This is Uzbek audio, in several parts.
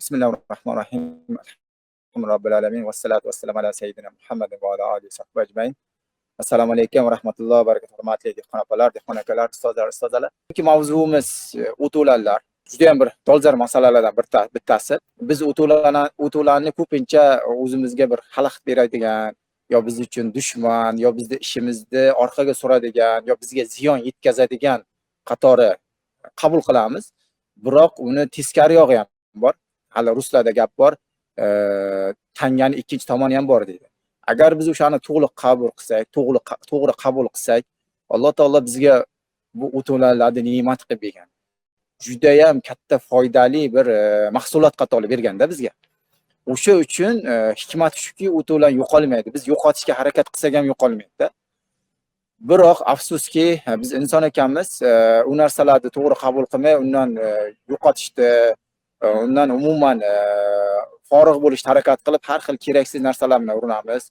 Bismillahirrahmanirrahim. Alhamdulillahirabbil alamin vassalatu vassalamu ala sayyidina Muhammadin va ala alihi sahbihi ajmain. Assalomu alaykum va rahmatullohi va barakatuh. Hurmatli dehqon opalar, dehqon akalar, ustozlar, ustozalar. Bugungi mavzuimiz o'tovlarlar. Juda ham bir dolzarb masalalardan bittasi. Biz o'tovlarni ko'pincha o'zimizga bir xalaqit beradigan, yo biz uchun dushman, yo bizni ishimizni orqaga suradigan, yo bizga ziyon yetkazadigan qatori qabul qilamiz. Biroq uni teskari yog'i ham bor. Hali ruslarda gap bor. Tangani ikkinchi tomoni ham bor deydi. Agar biz o'shani to'liq qabul qilsak, to'g'ri qabul qilsak, Alloh taolo bizga bu o'tovlarni ne'mat qilib bergan. Juda ham katta foydali bir mahsulot qatori berganda bizga. O'sha uchun hikmat shuki, o'tovlar yo'qolmaydi. Biz yo'qotishga harakat qilsak ham yo'qolmaydi. Biroq afsuski, biz inson ekanmiz, u narsalarni to'g'ri qabul qilmay, undan yo'qotishdi, undan umuman forig' bo'lishga harakat qilib, har xil keraksiz narsalar bilan urinamiz.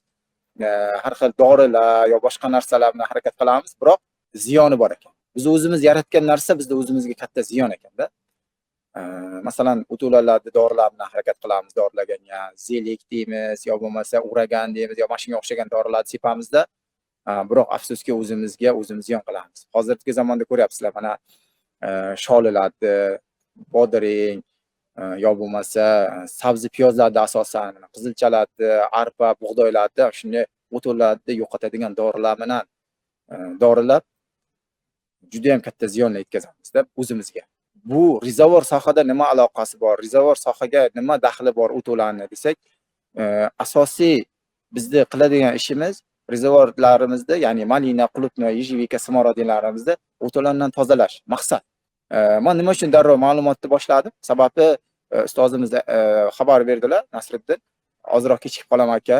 Har xil dorilar yo boshqa narsalar bilan harakat qilamiz, biroq ziyoni bor ekan. Biz o'zimiz yaratgan narsa bizda o'zimizga katta ziyon ekanda. Masalan, o'tovlarni dorilar bilan harakat qilamiz, dorilagan zelik deymiz, yo bo'lmasa uragan deymiz, yo mashinaga o'xshagan dorilarni sepamizda, biroq afsuski o'zimizga o'zimiz ziyon qilamiz. Hozirgi zamonda ko'ryapsizlar, mana sholilarni, bodring yo bo'lmasa sabzi piyozlarni asosan qizilchalarni, arpa, bug'doylarni shunday o'tovlarni yo'qotadigan dorilar bilan dorilab juda ham katta ziyonlar yetkazamiz-da o'zimizga. Bu rezavor sohada nima aloqasi bor? Rezavor sohaga nima daxli bor o'tovlarni desak, asosiy bizni qiladigan ishimiz rezavorlarimizni, ya'ni malina, qulupni, yejivika, simorodinlarimizni o'tovlardan tozalash maqsad. Men nima uchun darrov ma'lumotni boshladim? Sababi ustozimiz xabar berdilar, Nasriddin. Ozroq kechikib qolaman aka.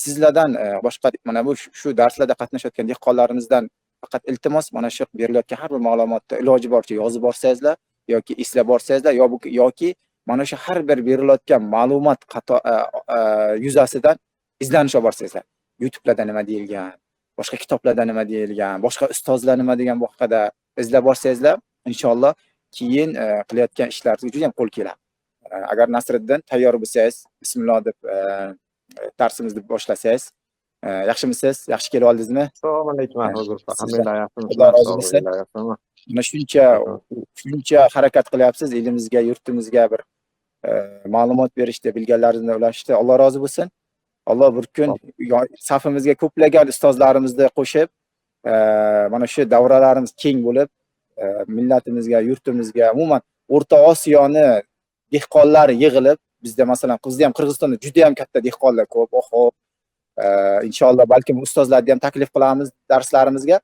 Sizlardan boshqa mana bu shu darslarda qatnashayotgan dehqonlarimizdan faqat iltimos, mana shu berilayotgan har bir ma'lumotni iloji boricha yozib borsangizlar yoki eslab borsangizlar yoki mana shu har bir berilayotgan ma'lumot yuzasidan izlanish olib borsangizlar. YouTube'larda nima deyilgan, boshqa kitoblarda nima deyilgan, boshqa ustozlar nima degan bu haqida izlab borsangizlar, inshaalloh keyin qilayotgan ishlaringiz juda ham qo'l keladi. Agar Nasriddin tayyor bo'lsangiz, bismillah deb darsimizni boshlasangiz, yaxshimisiz? Yaxshi kelib oldingizmi? Assalomu alaykum Ahmad. Alhamdulillah, yaxshimisiz? Mana shuncha harakat qilyapsiz, elimizga, yurtimizga bir ma'lumot berishda, bilganlaringizni ulashishda. Alloh rozi bo'lsin. Alloh bir kun safimizga ko'plagan ustozlarimizni qo'shib, mana shu davralarimiz keng bo'lib, millatimizga, yurtimizga, umuman O'rta Osiyoni dehqonlari yig'ilib, bizda masalan bizda ham Qirg'izistonda juda ham katta dehqonlar ko'p. Inshaalloh balkim ustozlarni ham taklif qilamiz darslarimizga.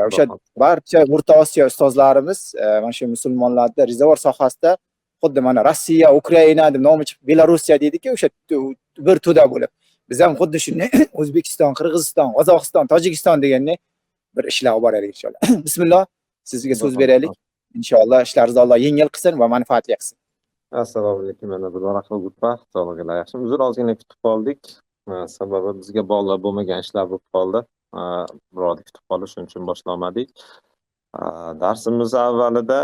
O'sha barcha O'rta Osiyo ustozlarimiz mana shu musulmonlarda rezavor sohasida xuddi mana Rossiya, Ukraina deb nomi chiqib, Belorussiya deydi-ku, o'sha bir to'da bo'lib. Biz ham xuddi shunday O'zbekiston, Qirg'iziston, Qozog'iston, Tojikiston deganni bir ishlar olib boraylik inshaalloh. Bismillah, sizga so'z beraylik. Inshaalloh ishlaringizni Alloh yengil qilsin va manfaatli qilsin. Assalomu alaykum. Mana bir varaqli gutpa, sog'lig'inglar yaxshi. Uzr ozgina kutib qoldik. Sababi bizga bog'liq bo'lmagan ishlar bo'lib qoldi. Biroq kutib qolish shuning uchun boshlamadik. Darsimiz avvalida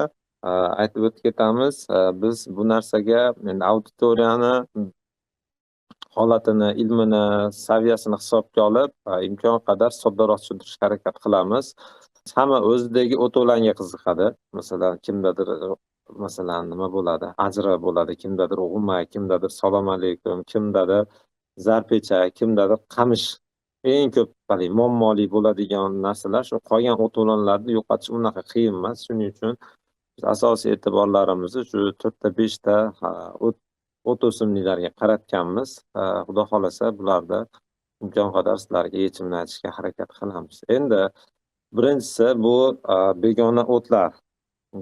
aytib o'tib ketamiz. Biz bu narsaga endi auditoriyani holatini, ilmini, saviyasini hisobga olib, imkon qadar soddaroq tushuntirishga harakat qilamiz. Hamma o'zidagi o'tovlarga qiziqadi. Masalan, kimdadir nima bo'ladi? Ajra bo'ladi, kimdadir o'g'ma, kimdadir salom alaykum, kimdadir zarpecha, kimdadir qamish. Eng ko'p muammoli bo'ladigan narsalar shu qolgan o'tovlarni yo'qotish unaqa qiyin emas. Shuning uchun biz asosiy e'tiborlarimizni shu 4 ta 5 ta o'tosumlilarga qaratganmiz. Xudo xolasa bularda imkon qadar sizlarga yechimini aytishga harakat qilamiz. Endi birinchisi bu begona o'tlar.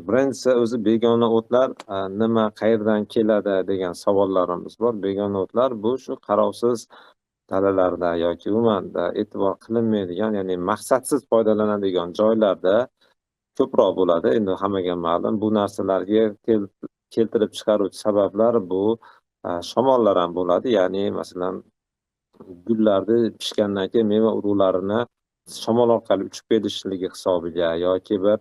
Birinchisi o'zi begona o'tlar nima, qayerdan keladi degan savollarimiz bor. Begona o'tlar bu shu qarovsiz dalalarda yoki umuman e'tibor qilinmaydigan, ya'ni maqsadsiz foydalanadigan joylarda ko'proq bo'ladi. Endi hammaga ma'lum, bu narsalarga keltirib chiqaruvchi sabablar bu shamollar ham bo'ladi. Ya'ni masalan gullarni pishgandan keyin meva urug'larini shamol orqali uchib ketishligi hisobiga yoki bir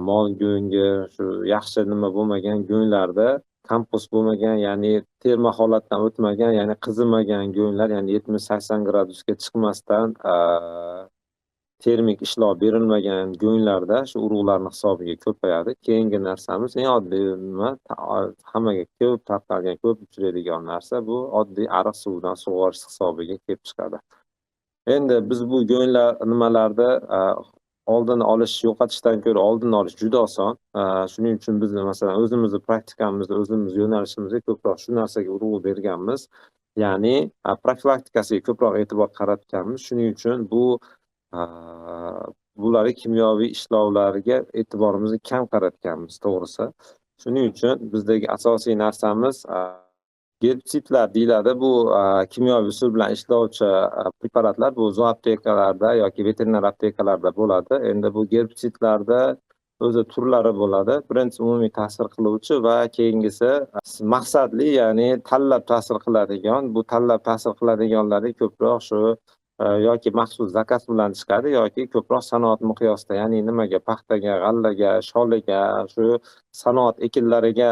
mol go'ngi, shu yaxshi nima bo'lmagan go'nglarda kompost bo'lmagan, ya'ni terma holatdan o'tmagan, ya'ni qizimagan go'nglar, ya'ni 70-80 gradusga chiqmasdan termik ishlov berilmagan go'nglarda shu urug'larni hisobiga ko'payadi. Keyingi narsamiz eng oddiy nima hammaga ko'p tarqalgan, ko'p uchraydigan narsa bu oddiy ariq suvidan sug'orish hisobiga kelib chiqadi. Endi biz bu go'nglar nimalarda oldini olish, yo'qotishdan ko'ra oldini olish juda oson. Shuning uchun biz masalan o'zimizni praktikamizda, o'zimiz yo'nalishimizga ko'proq shu narsaga urg'u berganmiz. Ya'ni profilaktikasiga ko'proq e'tibor qaratganmiz. Shuning uchun bularga kimyoviy ishlovlarga e'tiborimizni kam qaratganmiz, to'g'risi. Shuning uchun bizdagi asosiy narsamiz gerbitsidlar deyiladi. Bu kimyoviy usul bilan ishlovchi preparatlar bu zooaptekalarda yoki veterinar aptekalarda bo'ladi. Endi bu gerbitsidlarda o'zi turlari bo'ladi. Birinchisi umumiy ta'sir qiluvchi va keyingisi maqsadli, ya'ni tanlab ta'sir qiladigan. Bu tanlab ta'sir qiladiganlari ko'proq shu yoki maxsus zakaz bilan chiqadi yoki ko'proq sanoat miqyosida, ya'ni nimaga, paxtaga, g'allaga, sholiga, shu sanoat ekinlariga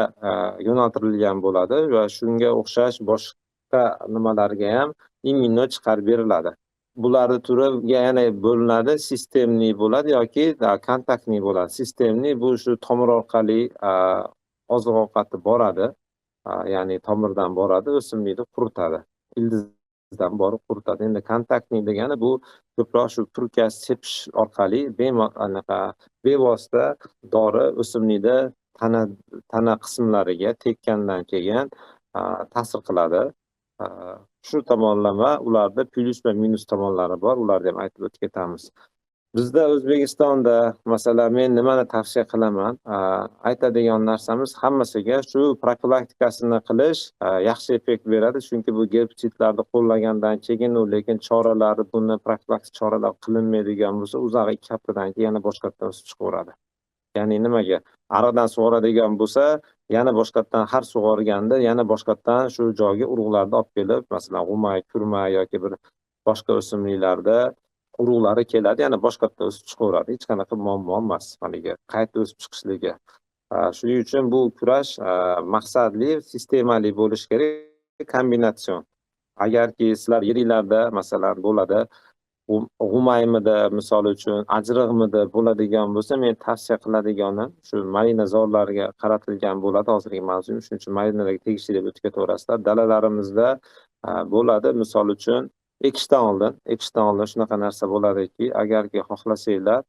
yo'naltirilgan bo'ladi va shunga o'xshash boshqa nimalarga ham imino chiqarib beriladi. Bularni turiga yana bo'linadi, sistemli bo'ladi yoki kontaktli bo'ladi. Sistemli bu shu tomir orqali oziq ovqati boradi, ya'ni tomirdan boradi, o'simlikni quritadi. Ildizdan borib quritadi. Endi kontaktli degani bu ko'proq shu turka sepish orqali bevosita dori o'simlikda tana qismlariga tekkandan keyin ta'sir qiladi. Shu tomonlama ularda plyus va minus tomonlari bor. Ularni ham aytib o'tib ketamiz. Bizda O'zbekistonda masalan men nimani tavsiya qilaman? Aytadigan narsamiz hammasiga shu profilaktikasini qilish yaxshi effekt beradi. Chunki bu gerbitsidlarni qo'llagandan keyin lekin choralari, buni profilaktik choralar qilinmaydigan bo'lsa, uzoq 2 haftadan keyin yana boshqatdan o'sib chiqaveradi. Ya'ni nimaga? Ariqdan sug'oradigan bo'lsa, yana boshqatdan har sug'organda yana boshqatdan shu joyga urug'larni olib kelib, masalan, g'umay, kurma yoki bir boshqa o'simliklarda urug'lari keladi, yana boshqatdan o'sib chiqaveradi. Hech qanaqa muammo emas haligi qayta o'sib chiqishligi. Shuning uchun bu kurash maqsadli, sistemali bo'lishi kerak, kombinatsion. Agarki sizlar yeringlarda masalan bo'ladi, g'umaymida misol uchun ajriqmida bo'ladigan bo'lsa, men tavsiya qiladigani shu marinazorlarga qaratilgan bo'ladi hozirgi mavzum. Shuning uchun marinalarga tegishli deb o'tib ketaverasizlar. Dalalarimizda bo'ladi, misol uchun ekishdan oldin shunaqa narsa bo'ladiki, agarki xohlasanglar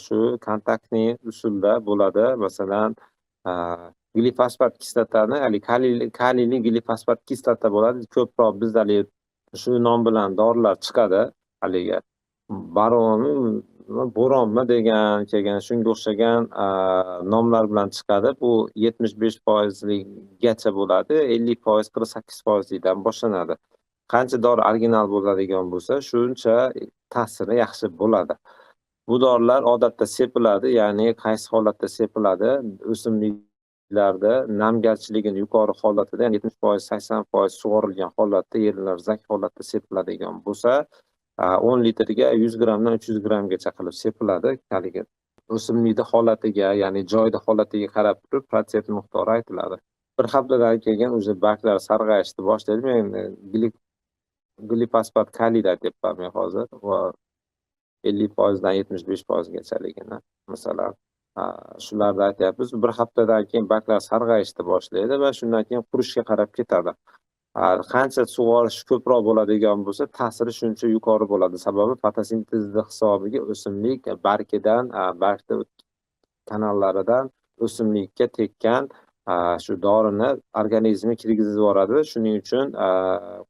shu kontaktli usulda bo'ladi. Masalan, glifosfat kislotani, ya'ni kaliyli glifosfat kislota bo'ladi. Ko'proq bizda shu nom bilan dorilar chiqadi. Haligi boronmi degan kelgan, shunga o'xshagan nomlar bilan chiqadi. Bu 75%gacha bo'ladi, 50%, 48%dan boshlanadi. Qancha dori original bo'ladigan bo'lsa, shuncha ta'siri yaxshi bo'ladi. Bu dorilar odatda sepiladi, ya'ni qaysi holatda sepiladi? O'simliklarda namgarchiligini yuqori holatida, ya'ni 70%, 80% sug'orilgan holatda, yerlarzak holatda sepiladigan bo'lsa, 10 litrga 100 gramdan 300 gramgacha qilib sepiladi. Haligi o'simlikni holatiga, ya'ni joyda holatiga qarab turib protsent miqdori aytiladi. Bir haftadan keyin o'sha barglar sarg'ayishni boshlaydi. Men glifosfat kaliyda aytyapman men hozir va 50% dan 75% gachaligini masalan shularni aytyapmiz. Bir haftadan keyin barglar sarg'ayishni boshlaydi va shundan keyin qurishga qarab ketadi. Qancha sug'orish ko'proq bo'ladigan bo'lsa, ta'siri shuncha yuqori bo'ladi. Sababi fotosintezda hisobiga o'simlik bargidan, bargda kanallaridan o'simlikka tekkan shu dorini organizmga kirgizib yuboradi. Shuning uchun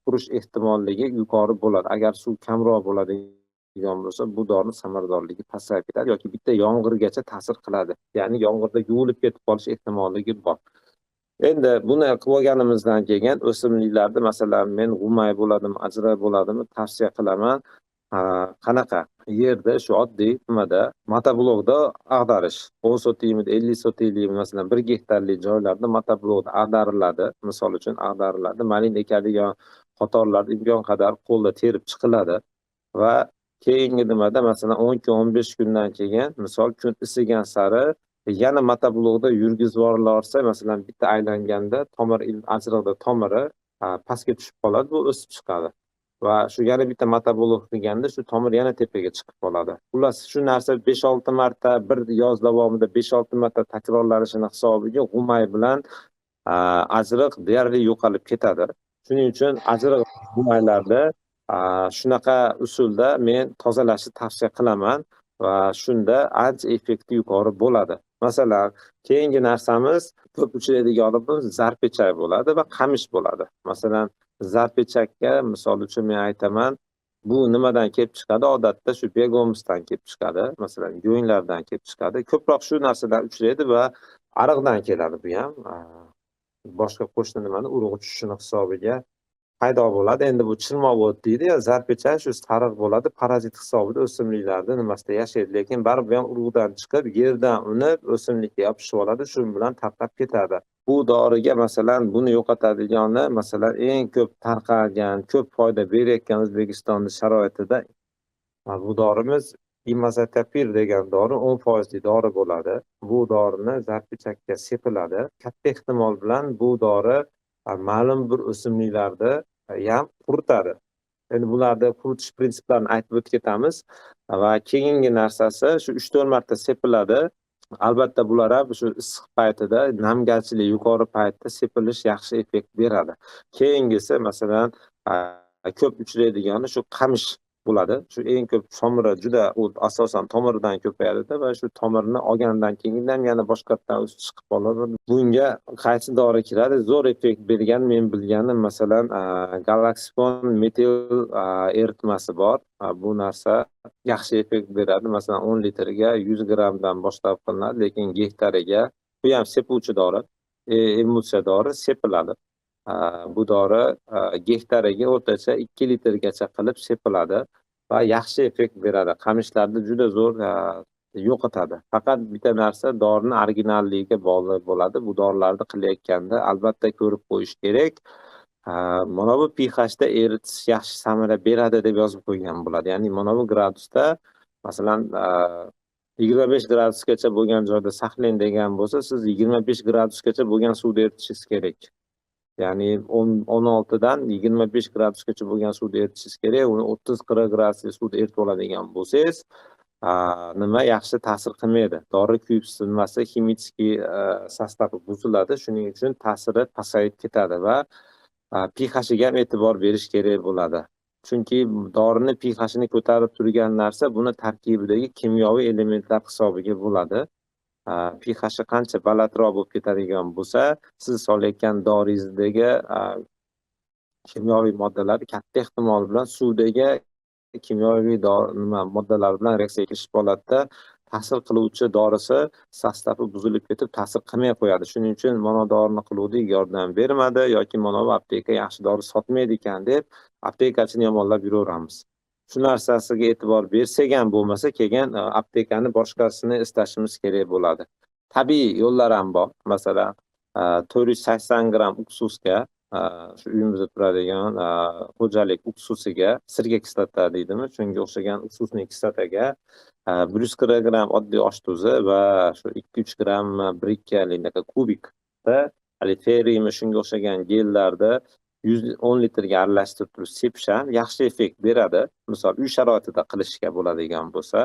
qurish ehtimolligi yuqori bo'ladi. Agar suv kamroq bo'ladigan bo'lsa, bu dorining samaradorligi pasayib ketadi yoki bitta yomg'irgacha ta'sir qiladi. Ya'ni yomg'irda yuvilib ketib qolish ehtimolligi bor. Endi buni qilib olganimizdan keyin o'simliklarni masalan men g'umay bo'ladimi, ajriq bo'ladimi tavsiya qilaman. Qanaqa yerda shu oddiy nimada motoblokda ag'darish 10 sotikmi, 50 sotikmi masalan 1 gektarlik joylarda motoblokda ag'dariladi. Misol uchun ag'dariladi. Malin ekadigan qatorlarda imkon qadar qo'lda terib chiqiladi va keyingi nimada masalan 10 kun, 15 kundan keyin misol kun isigan sari yana motoblogda yurgizib yuborilsa, masalan, bitta aylanganda ajriqda tomiri pastga tushib qoladi, bu o'sib chiqadi. Va shu yana bitta motoblog qilganda shu tomir yana tepaga chiqib qoladi. Xullas, shu narsa 5-6 marta, bir yoz davomida 5-6 marta takrorlanishini hisobiga g'umay bilan ajriq deyarli yo'qolib ketadi. Shuning uchun ajriq g'umaylarda shunaqa usulda men tozalashni tavsiya qilaman va shunda ancha effekti yuqori bo'ladi. Masalan, keyingi narsamiz ko'p uchraydiganimiz zarpechak bo'ladi va qamish bo'ladi. Masalan, zarpechakka misol uchun men aytaman, bu nimadan kelib chiqadi? Odatda shu begomusdan kelib chiqadi. Masalan, go'nglardan kelib chiqadi. Ko'proq shu narsadan uchraydi va ariqdan keladi bu ham. Boshqa qo'shni nimani urug'i tushishini hisobiga paydo bo'ladi. Endi bu chilmovod deydi ya, zarpechak shu sariq bo'ladi, parazit hisobida o'simliklarda nimasida yashaydi, lekin baribir ham urug'dan chiqib, yerdan unib, o'simlikka yopishib oladi, shu bilan tarqab ketadi. Bu doriga masalan buni yo'qotadigani, masalan, eng ko'p tarqalgan, ko'p foyda berayotgan O'zbekistonning sharoitida bu dorimiz imazotapir degan dori 10% dori bo'ladi. Bu dorini zarpechakka sepiladi. Katta ehtimol bilan bu dori ma'lum bir o'simliklarda ham quritadi. Endi bularni quritish prinsiplarini aytib o'tib ketamiz va keyingi narsasi shu 3-4 marta sepiladi. Albatta bular ham shu issiq paytida, namgarchilik yuqori paytda sepilish yaxshi effekt beradi. Keyingisi masalan ko'p uchraydigani shu qamish bo'ladi. Shu eng ko'p tomiri juda asosan tomiridan ko'payadi va shu tomirni olgandan keyin ham yana boshqatdan o'sib chiqib qoladi. Bunga qaysi dori kiradi? Zo'r effekt bergan men bilganim masalan Galaxipon metil eritmasi bor. Bu narsa yaxshi effekt beradi. Masalan 10 litrga 100 grammdan boshlab qilinadi, lekin gektariga bu ham sepuvchi dori, emulsiya dori sepiladi. Bu dori gektariga o'rtacha 2 litrgacha qilib sepiladi va yaxshi effekt beradi. Qamishlarni juda zo'r yo'qotadi. Faqat bitta narsa dorining originalligiga bog'liq bo'ladi. Bu dorilarni qilayotganda albatta ko'rib qo'yish kerak. Mana bu pHda eritish yaxshi samara beradi deb yozib qo'ygan bo'ladi. Ya'ni mana bu gradusda masalan 25 gradusgacha bo'lgan joyda saqlang degan bo'lsa, siz 25 gradusgacha bo'lgan suvda eritishingiz kerak. Ya'ni 16 dan 25 gradusgacha bo'lgan suvda eritishingiz kerak. Uni 30-40 gradusli suvda eritib oladigan bo'lsangiz, nima yaxshi ta'sir qilmaydi. Dori kuyib sinmasa, ximический sostavi buziladi. Shuning uchun ta'siri pasayib ketadi va pHiga ham e'tibor berish kerak bo'ladi. Chunki dorining pHini ko'tarib turgan narsa buni tarkibidagi kimyoviy elementlar hisobiga bo'ladi. pH qancha balandroq bo'lib ketadigan bo'lsa, siz solayotgan doringizdagi kimyoviy moddalar katta ehtimol bilan suvdagi kimyoviy moddalar bilan reaksiya qilishib holatda ta'sir qiluvchi dorisi sostavi buzilib ketib ta'sir qilmay qo'yadi. Shuning uchun mana dorini qiluvdik, yordam bermadi yoki mana bu apteka yaxshi dori sotmaydi ekan deb aptekachini yomonlab yuraveramiz. Shu narsasiga e'tibor bersak ham bo'lmasa, keyin aptekani boshqasini istashimiz kerak bo'ladi. Tabiiy yo'llar ham bor. Masalan, 480 gramm uksusga, shu uyimizda turadigan xo'jalik uksusiga, sirka kislota deydimi, shunga o'xshagan uksusning kislotaga 140 gramm oddiy osh tuzi va shu 2-3 gramm birikkalinaka kubikda feriymi shunga o'xshagan gellarda 110 litrga aralashtirib turib sepish ham yaxshi effekt beradi. Misol uy sharoitida qilishga bo'ladigan bo'lsa,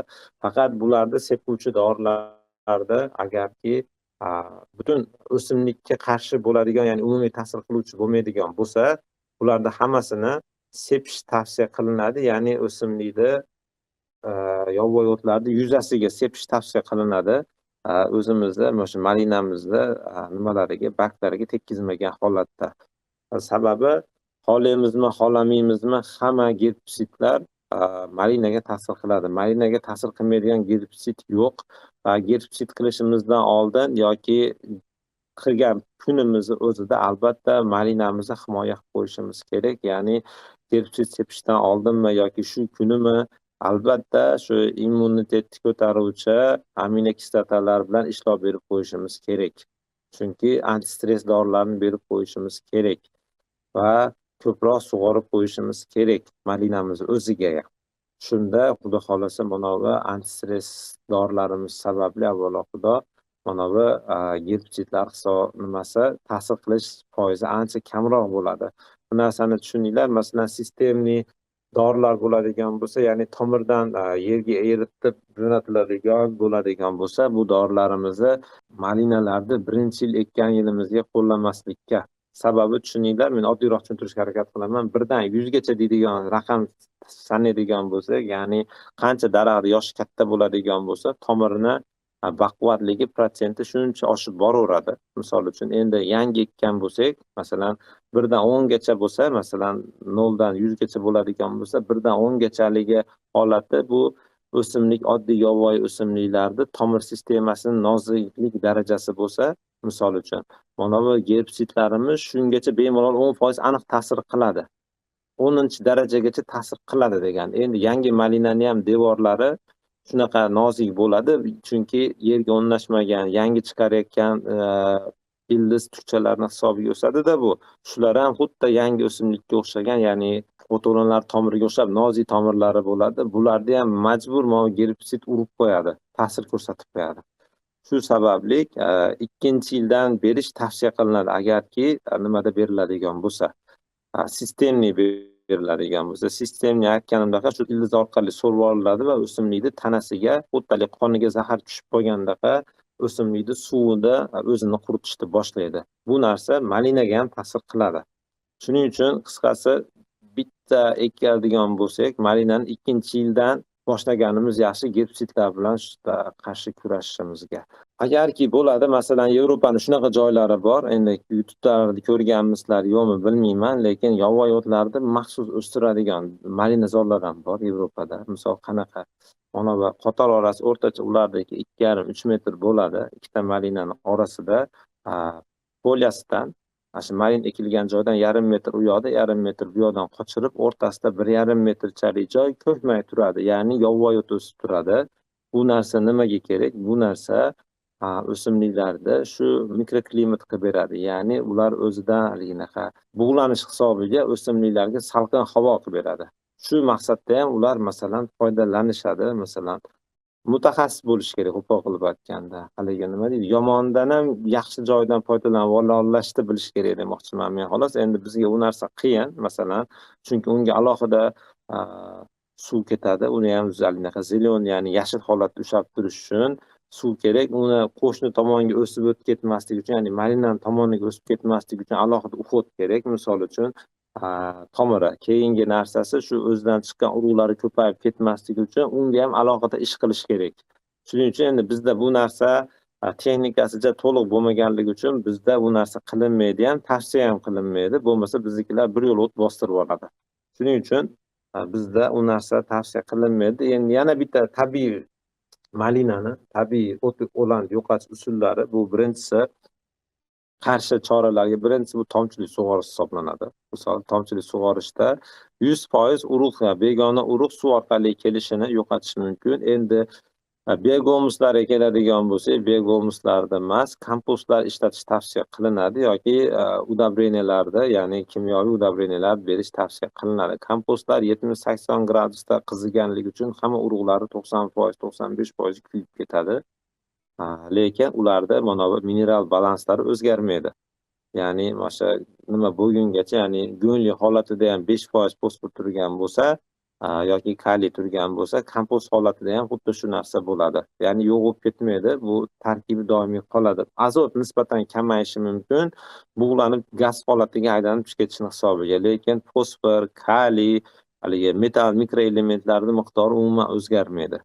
faqat bularda sepuvchi dorilarda agarki butun o'simlikka qarshi bo'ladigan, ya'ni umumiy ta'sir qiluvchi bo'lmaydigan bo'lsa, ularda hammasini sepish tavsiya qilinadi. Ya'ni o'simlikni yovvoyi o'tlarni yuzasiga sepish tavsiya qilinadi. O'zimizda mana shu malinamizda nimalariga, barglariga tekkizmagan holatda. Sababi xohlaymizmi, xohlamaymizmi, hamma gerbisidlar malinaga ta'sir qiladi. Malinaga ta'sir qilmaydigan gerbisid yo'q va gerbisid qilishimizdan oldin yoki qilgan kunimizni o'zida albatta malinamizni himoya qilib qo'yishimiz kerak. Ya'ni gerbisid sepishdan oldinmi yoki shu kunimi albatta shu immunitetni ko'taruvchi aminokislotalar bilan ishlov berib qo'yishimiz kerak. Chunki antistress dorilarni berib qo'yishimiz kerak va ko'proq sug'orib qo'yishimiz kerak malinamiz o'ziga. Shunda xudo xolasa mana bu antistress dorilarimiz sababli avvalo xudo mana bu gerbitsidlar nimasi ta'sir qilish foizi ancha kamroq bo'ladi. Bu narsani tushuninglar. Masalan, sistemli dorilar bo'ladigan bo'lsa, ya'ni tomirdan yerga eritib jo'natiladigan bo'ladigan bo'lsa, bu dorilarimizni malinalarni birinchi yil ekkan yilimizga qo'llamaslikka. Sababi tushuninglar, men oddiyroq tushuntirishga harakat qilaman. Birdan 100 gacha deydigan raqam sanaydigan bo'lsak, ya'ni qancha daraxt yoshi katta bo'ladigan bo'lsa, tomirini baquvvatligi protsenti shuncha oshib boraveradi. Misol uchun, endi yangi ekkan bo'lsak, masalan, birdan 10 gacha bo'lsa, masalan, 0 dan 100 gacha bo'ladigan bo'lsa, birdan 10 gachaligi holati bu o'simlik, oddiy yovvoyi o'simliklarda tomir sistemasining noziklik darajasi bo'lsa, misol uchun, mana bu gerbitsidlarimiz shungacha bemalol 10% aniq ta'sir qiladi. 10-darajagacha ta'sir qiladi degani. Endi yangi malinani ham devorlari shunaqa nozik bo'ladi, chunki yerga o'rnashmagan, yangi chiqarayotgan ildiz turchalarni hisobiga o'sadi-da bu. Shular ham xuddi yangi o'simlikka o'xshagan, ya'ni o'to'lanlar tomiriga o'xshab nozik tomirlari bo'ladi. Bularni ham majbur gerbitsid urib qo'yadi, ta'sir ko'rsatib qo'yadi. Shu sababli ikkinchi yildan berish tavsiya qilinadi, agarki nimada beriladigan bo'lsa, sistemli beriladigan bo'lsa. Sistemni aytganimdaqa shu ildiz orqali so'rib olinadi va o'simlikni tanasiga, xuddi qoniga zahar tushib qolgandaqa o'simlikni suvida o'zini quritishni boshlaydi. Bu narsa malinaga ham ta'sir qiladi. Shuning uchun qisqasi bitta ekadigan bo'lsak, malinani ikkinchi yildan boshlaganimiz yaxshi, gerbitsidlar bilan qarshi kurashishimizga. Agarki bo'ladi, masalan, Yevropaning shunaqa joylari bor. Endi YouTube'da ko'rganmisizlar yo'qmi bilmayman, lekin yovvoyi o'tlarni maxsus o'stiradigan malinazorlar ham bor Yevropada. Misol qanaqa? Mana bu qator orasi o'rtacha ulardagi 2,5-3 metr bo'ladi. Ikkita malinaning orasida poliyasidan shu malin ekilgan joydan 1,5 metr u yoqda, 1,5 metr bu yoqdan qochirib, o'rtasida 1,5 metrchalik joy ko'kmay turadi, ya'ni yovvoyi o't o'sib turadi. Bu narsa nimaga kerak? Bu narsa o'simliklarda shu mikroklimat qilib beradi, ya'ni ular o'zidan anaqa bug'lanish hisobiga o'simliklarga salqin havo qilib beradi. Shu maqsadda ham ular masalan foydalanishadi. Masalan, mutaxassis bo'lish kerak, qo'pol qilib aytganda. Haligi nima deydi, yomondan ham yaxshi joydan foydalanib olishni bilish kerak demoqchiman men. Xolos, endi bizga u narsa qiyin, masalan, chunki unga alohida suv ketadi. Uni ham anaqa zelion, ya'ni yashil holatda ushlab turish uchun suv kerak. Uni qo'shni tomonga o'sib o'tib ketmasligi uchun, ya'ni malinaning tomoniga o'sib ketmasligi uchun alohida uhod kerak. Misol uchun, tomiri. Keyingi narsasi shu o'zidan chiqqan urug'lari ko'payib ketmasligi uchun unga ham alohida ish qilish kerak. Shuning uchun endi bizda bu narsa texnikasiga to'liq bo'lmaganligi uchun bizda bu narsa qilinmaydi ham, tavsiya ham qilinmaydi. Bo'lmasa biznikilar bir yo'l o't bostirib oladi. Shuning uchun bizda u narsa tavsiya qilinmaydi. Endi yana bitta tabiiy malinani, tabiiy o't o'lan yo'qotish usullari, bu birinchisi qarshi choralarga birinchisi bu tomchilik sug'orish hisoblanadi. Misol, tomchilik sug'orishda 100% urug', begona urug' suv orqali kelishini yo'qotish mumkin. Endi biogomuslarga keladigan bo'lsak, biogomuslarda emas, kompostlar ishlatish tavsiya qilinadi yoki udobreniylarda, ya'ni kimyoviy udobreniylar berish tavsiya qilinadi. Kompostlar 70-80 gradusda qiziganligi uchun hamma urug'lari 90%, 95% kuyib ketadi. Lekin ularda mana bu mineral balanslari o'zgarmaydi. Ya'ni o'sha nima bo'lgungacha, ya'ni go'nli holatida ham 5% fosfor turgan bo'lsa, yoki kaliy turgan bo'lsa, kompost holatida ham xuddi shu narsa bo'ladi. Ya'ni yo'qolib ketmaydi, bu tarkibi doimiy qoladi. Azot nisbatan kamayishi mumkin, bug'lanib gaz holatiga aylanib ketishning hisobiga. Lekin fosfor, kaliy, haligi metal mikroelementlarning miqdori umuman o'zgarmaydi.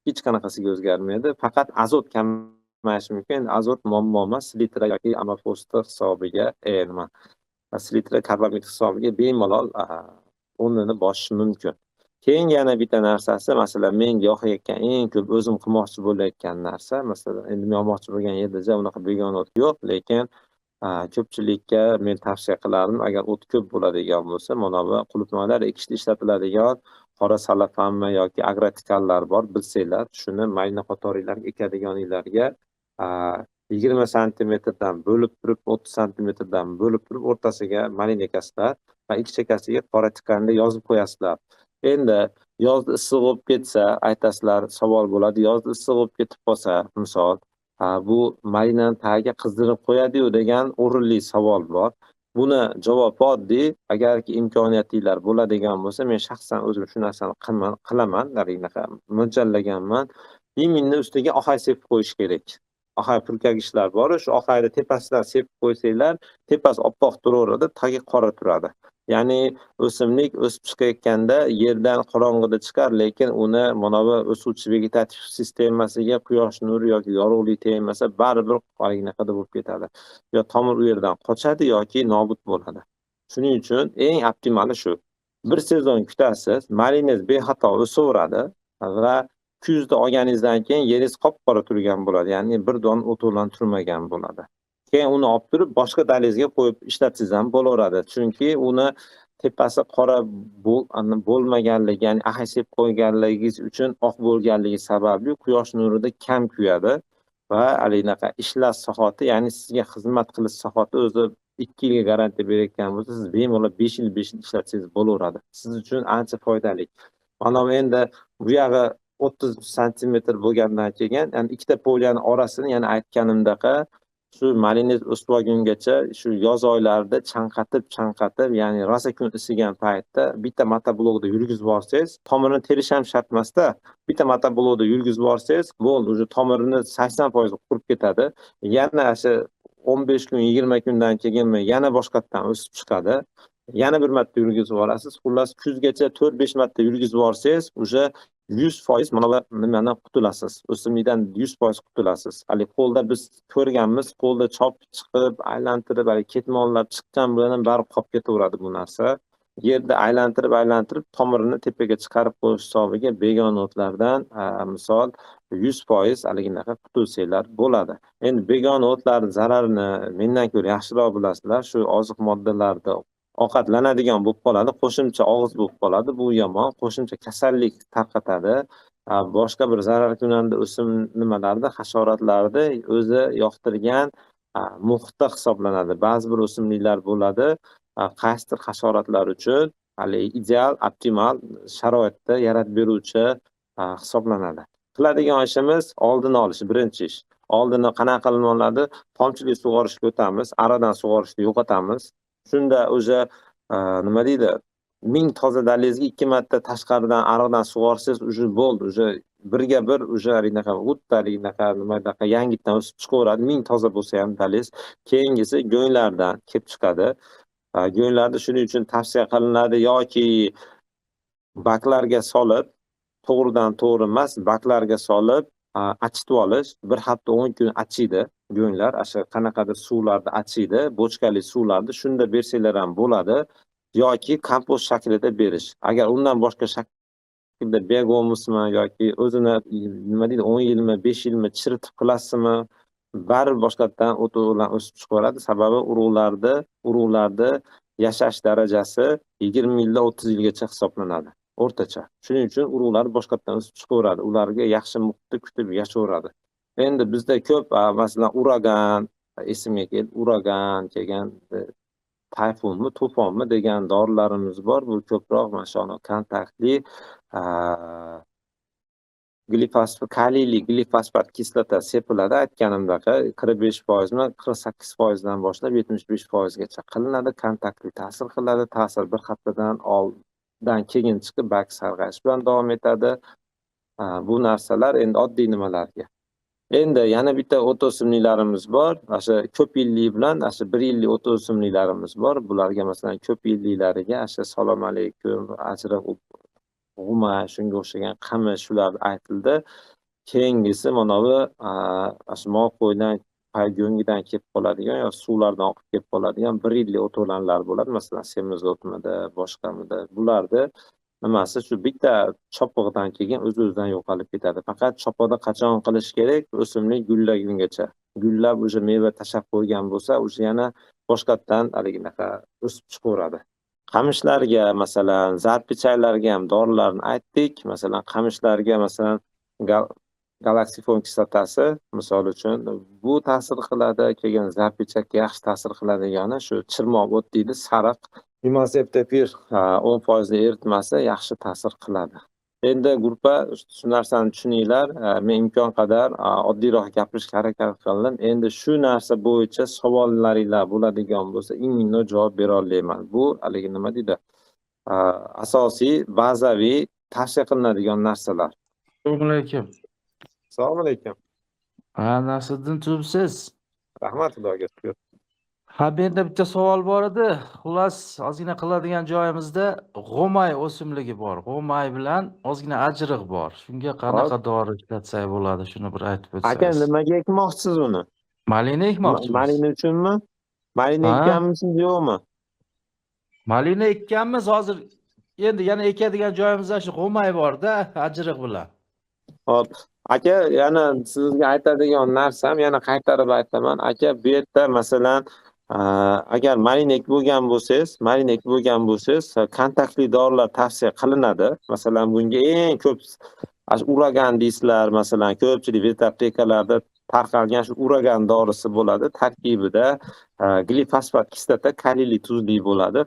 Hech qanaqasiga o'zgarmaydi. Faqat azot kamayishi mumkin. Azot muammo emas, selitra yoki amofosfat hisobiga, selitra karbamid hisobiga bemalol o'rnini bosishi mumkin. Keyin yana bitta narsasi, masalan, men yoqayotgan eng ko'p o'zim qilmoqchi bo'layotgan narsa, masalan, endi men olmoqchi bo'lgan yerda unaqa begona o't yo'q, lekin ko'pchilikka men tavsiya qilardim, agar o't ko'p bo'ladigan bo'lsa, mana bu qulupnoylar ekishda ishlatiladigan qora salafanmi yoki agrotikallar bor, bilsanglar, shuni malina qatorilarga ekadiganlarga 20 santimetrdan bo'lib turib, 30 santimetrdan bo'lib turib, o'rtasiga malina ekasizlar va ikki chekkasiga qora tikanni yozib qo'yasizlar. Endi yozda issiq bo'lib ketsa, aytasizlar, savol bo'ladi, yozda issiq bo'lib ketib qolsa, misol, bu marinani tagiga qizdirib qo'yadi-yu degan o'rinli savol bor. Buni javobi oddiy. Agarki imkoniyatinglar bo'ladigan bo'lsa, men shaxsan o'zim shu narsani qilaman. Anaqa mo'ljallaganman. Limonni ustiga oqay sepib qo'yish kerak. Oqay purkagichlar bor, shu oqayni tepasidan sepib qo'ysanglar, tepasi oppoq turaveradi, tagi qora turadi. Ya'ni o'simlik o'sib chiqayotganda yerdan qorong'ida chiqar, lekin uni mana bu o'suvchi vegetativ sistemasiga quyosh nuri yoki yorug'lik tegmasa, baribir qanaqada bo'lib ketadi. Yo tomir u yerdan qochadi yoki nobud bo'ladi. Shuning uchun eng optimali shu. Bir sezon kutasiz, malinez bexato o'saveradi va kuzda olganingizdan keyin yeringiz qop-qora turgan bo'ladi. Ya'ni bir don o't bilan turmagan bo'ladi. Keyin uni olib turib boshqa dalizga qo'yib ishlatsangiz ham bo'laveradi. Chunki uni tepasi qora bo'lmaganligi, ya'ni ahay sepib qo'yganligingiz uchun oq bo'lganligi sababli quyosh nurida kam kuyadi va anaqa ishlash sohati, ya'ni sizga xizmat qilish sohati o'zi 2 yilga garantiya berayotgan bo'lsa, siz bemalol 5 yil ishlatsangiz bo'laveradi. Siz uchun ancha foydali. Mana bu endi bu yog'i 30 santimetr bo'lgandan keyin, ya'ni ikkita polyani orasini, yana aytganimdaqa shu malinez o'sib olgungacha shu yoz oylarida chanqatib, ya'ni rosa kun isigan paytda bitta motoblokda yurgizib borsangiz, tomirini terish ham shart emasda, bitta motoblokda yurgizib borsangiz, bo'ldi, o'sha tomirini 80% qurib ketadi. Yana o'sha 15 kun, 20 kundan keyin yana boshqatdan o'sib chiqadi. Yana bir marta yurgizib borasiz. Xullas kuzgacha 4-5 marta yurgizib borsangiz, o'sha 100% mana bu nimadan qutulasiz. O'simlikdan 100% qutulasiz. Hali qo'lda biz ko'rganmiz, qo'lda chopib chiqib, aylantirib, hali ketmonlar chiqqan bilan bari qolib ketaveradi bu narsa. Yerda aylantirib tomirini tepaga chiqarib qo'yish hisobiga begona o'tlardan misol 100% haliginaqa qutulsanglar bo'ladi. Endi begona o'tlarning zararini mendan ko'ra yaxshiroq bilasizlar. Shu oziq moddalarda ovqatlanadigan bo'lib qoladi, qo'shimcha og'iz bo'lib qoladi. Bu yomon, qo'shimcha kasallik tarqatadi. Boshqa bir zararkunanda o'sim nimalarda, hasharotlarda o'zi yoqtirgan muhitda hisoblanadi. Ba'zi bir o'simliklar bo'ladi, qaysidir hasharotlar uchun hali ideal, optimal sharoitda yaratib beruvchi hisoblanadi. Qiladigan ishimiz oldini olish, birinchi ish. Oldini qanaqa qilinadi? Tomchili sug'orishga o'tamiz, aradan sug'orishni yo'qotamiz. Shunda o'sha nima deydi? 1000 toza dalizga 2 marta tashqaridan ariqdan sug'orsangiz, o'sha bo'ldi. O'sha birga bir o'sha nimaga yangitdan o'sib chiqaveradi. 1000 toza bo'lsa ham daliz. Keyingisi go'nglardan kelib chiqadi. Go'nglarni shuning uchun tavsiya qilinadi yoki baklarga solib, to'g'ridan to'g'ri emas, baklarga solib achitib olish. 1 hafta 10 kun achiydi go'nglar. O'sha qanaqadir suvlarda achiydi, bochkali suvlarda. Shunda bersanglar ham bo'ladi. Yoki kompost shaklida berish. Agar undan boshqa shaklda berg'omismi yoki o'zini nima deydi 10 yilmi, 5 yilmi chiritib qilasizmi, baribir boshqatdan o'ti bilan o'sib chiqaveradi. Sababi urug'larda yashash darajasi 20 yildan 30 yilgacha hisoblanadi o'rtacha. Shuning uchun urug'lar boshqatdan o'sib chiqaveradi. Ularga yaxshi muhitda kutib yashaveradi. Endi bizda ko'p masalan uragan, esimga keldi, uragan kelgan, tayfunmi, to'fonmi degan dorilarimiz bor. Bu ko'proq mana shu kontaktli kaliyli glifosfat kislota sepiladi. Aytganimdaqa 45% mi, 48% dan boshlab 75% gacha qilinadi. Kontaktli ta'sir qiladi. Ta'sir bir haftadan oldin keyin chiqib bak sarg'ayish bilan davom etadi. Bu narsalar endi oddiy nimalarga. Endi yana bitta o't o'simliklarimiz bor. O'sha ko'p yillik bilan o'sha 1 yillik o't o'simliklarimiz bor. Bularga masalan ko'p yilliklariga o'sha salom alaykum, ajriq, g'uma, shunga o'xshagan qamish shular aytildi. Keyingisi mana bu moq qo'ydan go'ngidan kelib qoladigan yo suvlardan oqib kelib qoladigan 1 yillik o't o'lanlar bo'ladi. Masalan, semiz o'tmida, boshqamida. Bularda nimasi shu bitta chopig'idan keyin o'z-o'zidan yo'qolib ketadi. Faqat chopiqda qachon qilish kerak? O'simlik gullagungacha. Gullab o'sha meva tashlab qo'ygan bo'lsa, o'sha yana boshqatdan haliginaqa o'sib chiqaveradi. Qamishlarga masalan, zarpichaylarga ham dorilarni aytdik. Masalan, qamishlarga masalan galaksifon kislotasi misol uchun bu ta'sir qiladi. Keyin zarpichakka yaxshi ta'sir qiladigani shu chirmoq o't deydi, sariq. Imoseptepir 10% eritmasi yaxshi ta'sir qiladi. Endi gruppa shu narsani tushuninglar. Men imkon qadar oddiyroq gapirishga harakat qildim. Endi shu narsa bo'yicha savollaringlar bo'ladigan bo'lsa, eng javob bera olmayman. Bu haligi nima deydi? Asosiy, bazaviy tavsiya qilinadigan narsalar. Assalomu alaykum. Assalomu alaykum. Nasriddin Tubsiz. Rahmat, Xudoga shukr. Ha, menda bitta savol bor edi. Xullas, ozgina qiladigan joyimizda g'o'may o'simligi bor. G'o'may bilan ozgina ajriq bor. Shunga qanaqa dori ishlatsak bo'ladi? Shuni bir aytib Aka, o'tsangiz. nimaga ekmoqchisiz uni? Malina ekmoqchimiz. Malina uchunmi? Malina Ha? ekkanmisiz, yo'qmi? Malina ekkanmiz, hozir endi yana ekadigan joyimizda shu g'o'may bor-da, ajriq bilan. Hop. Aka, yana sizga aytadigan narsam, yana qaytarib aytaman. Aka, bu yerda masalan, agar marinek bo'lgan bo'lsangiz, kontaktli dorilar tavsiya qilinadi. Masalan, bunga eng ko'p uragan deysizlar, masalan, ko'pchilik vit aptekalarda tarqalgan shu uragan dorisi bo'ladi. Tarkibida glifosfat kislota, kaliyli tuzli bo'ladi.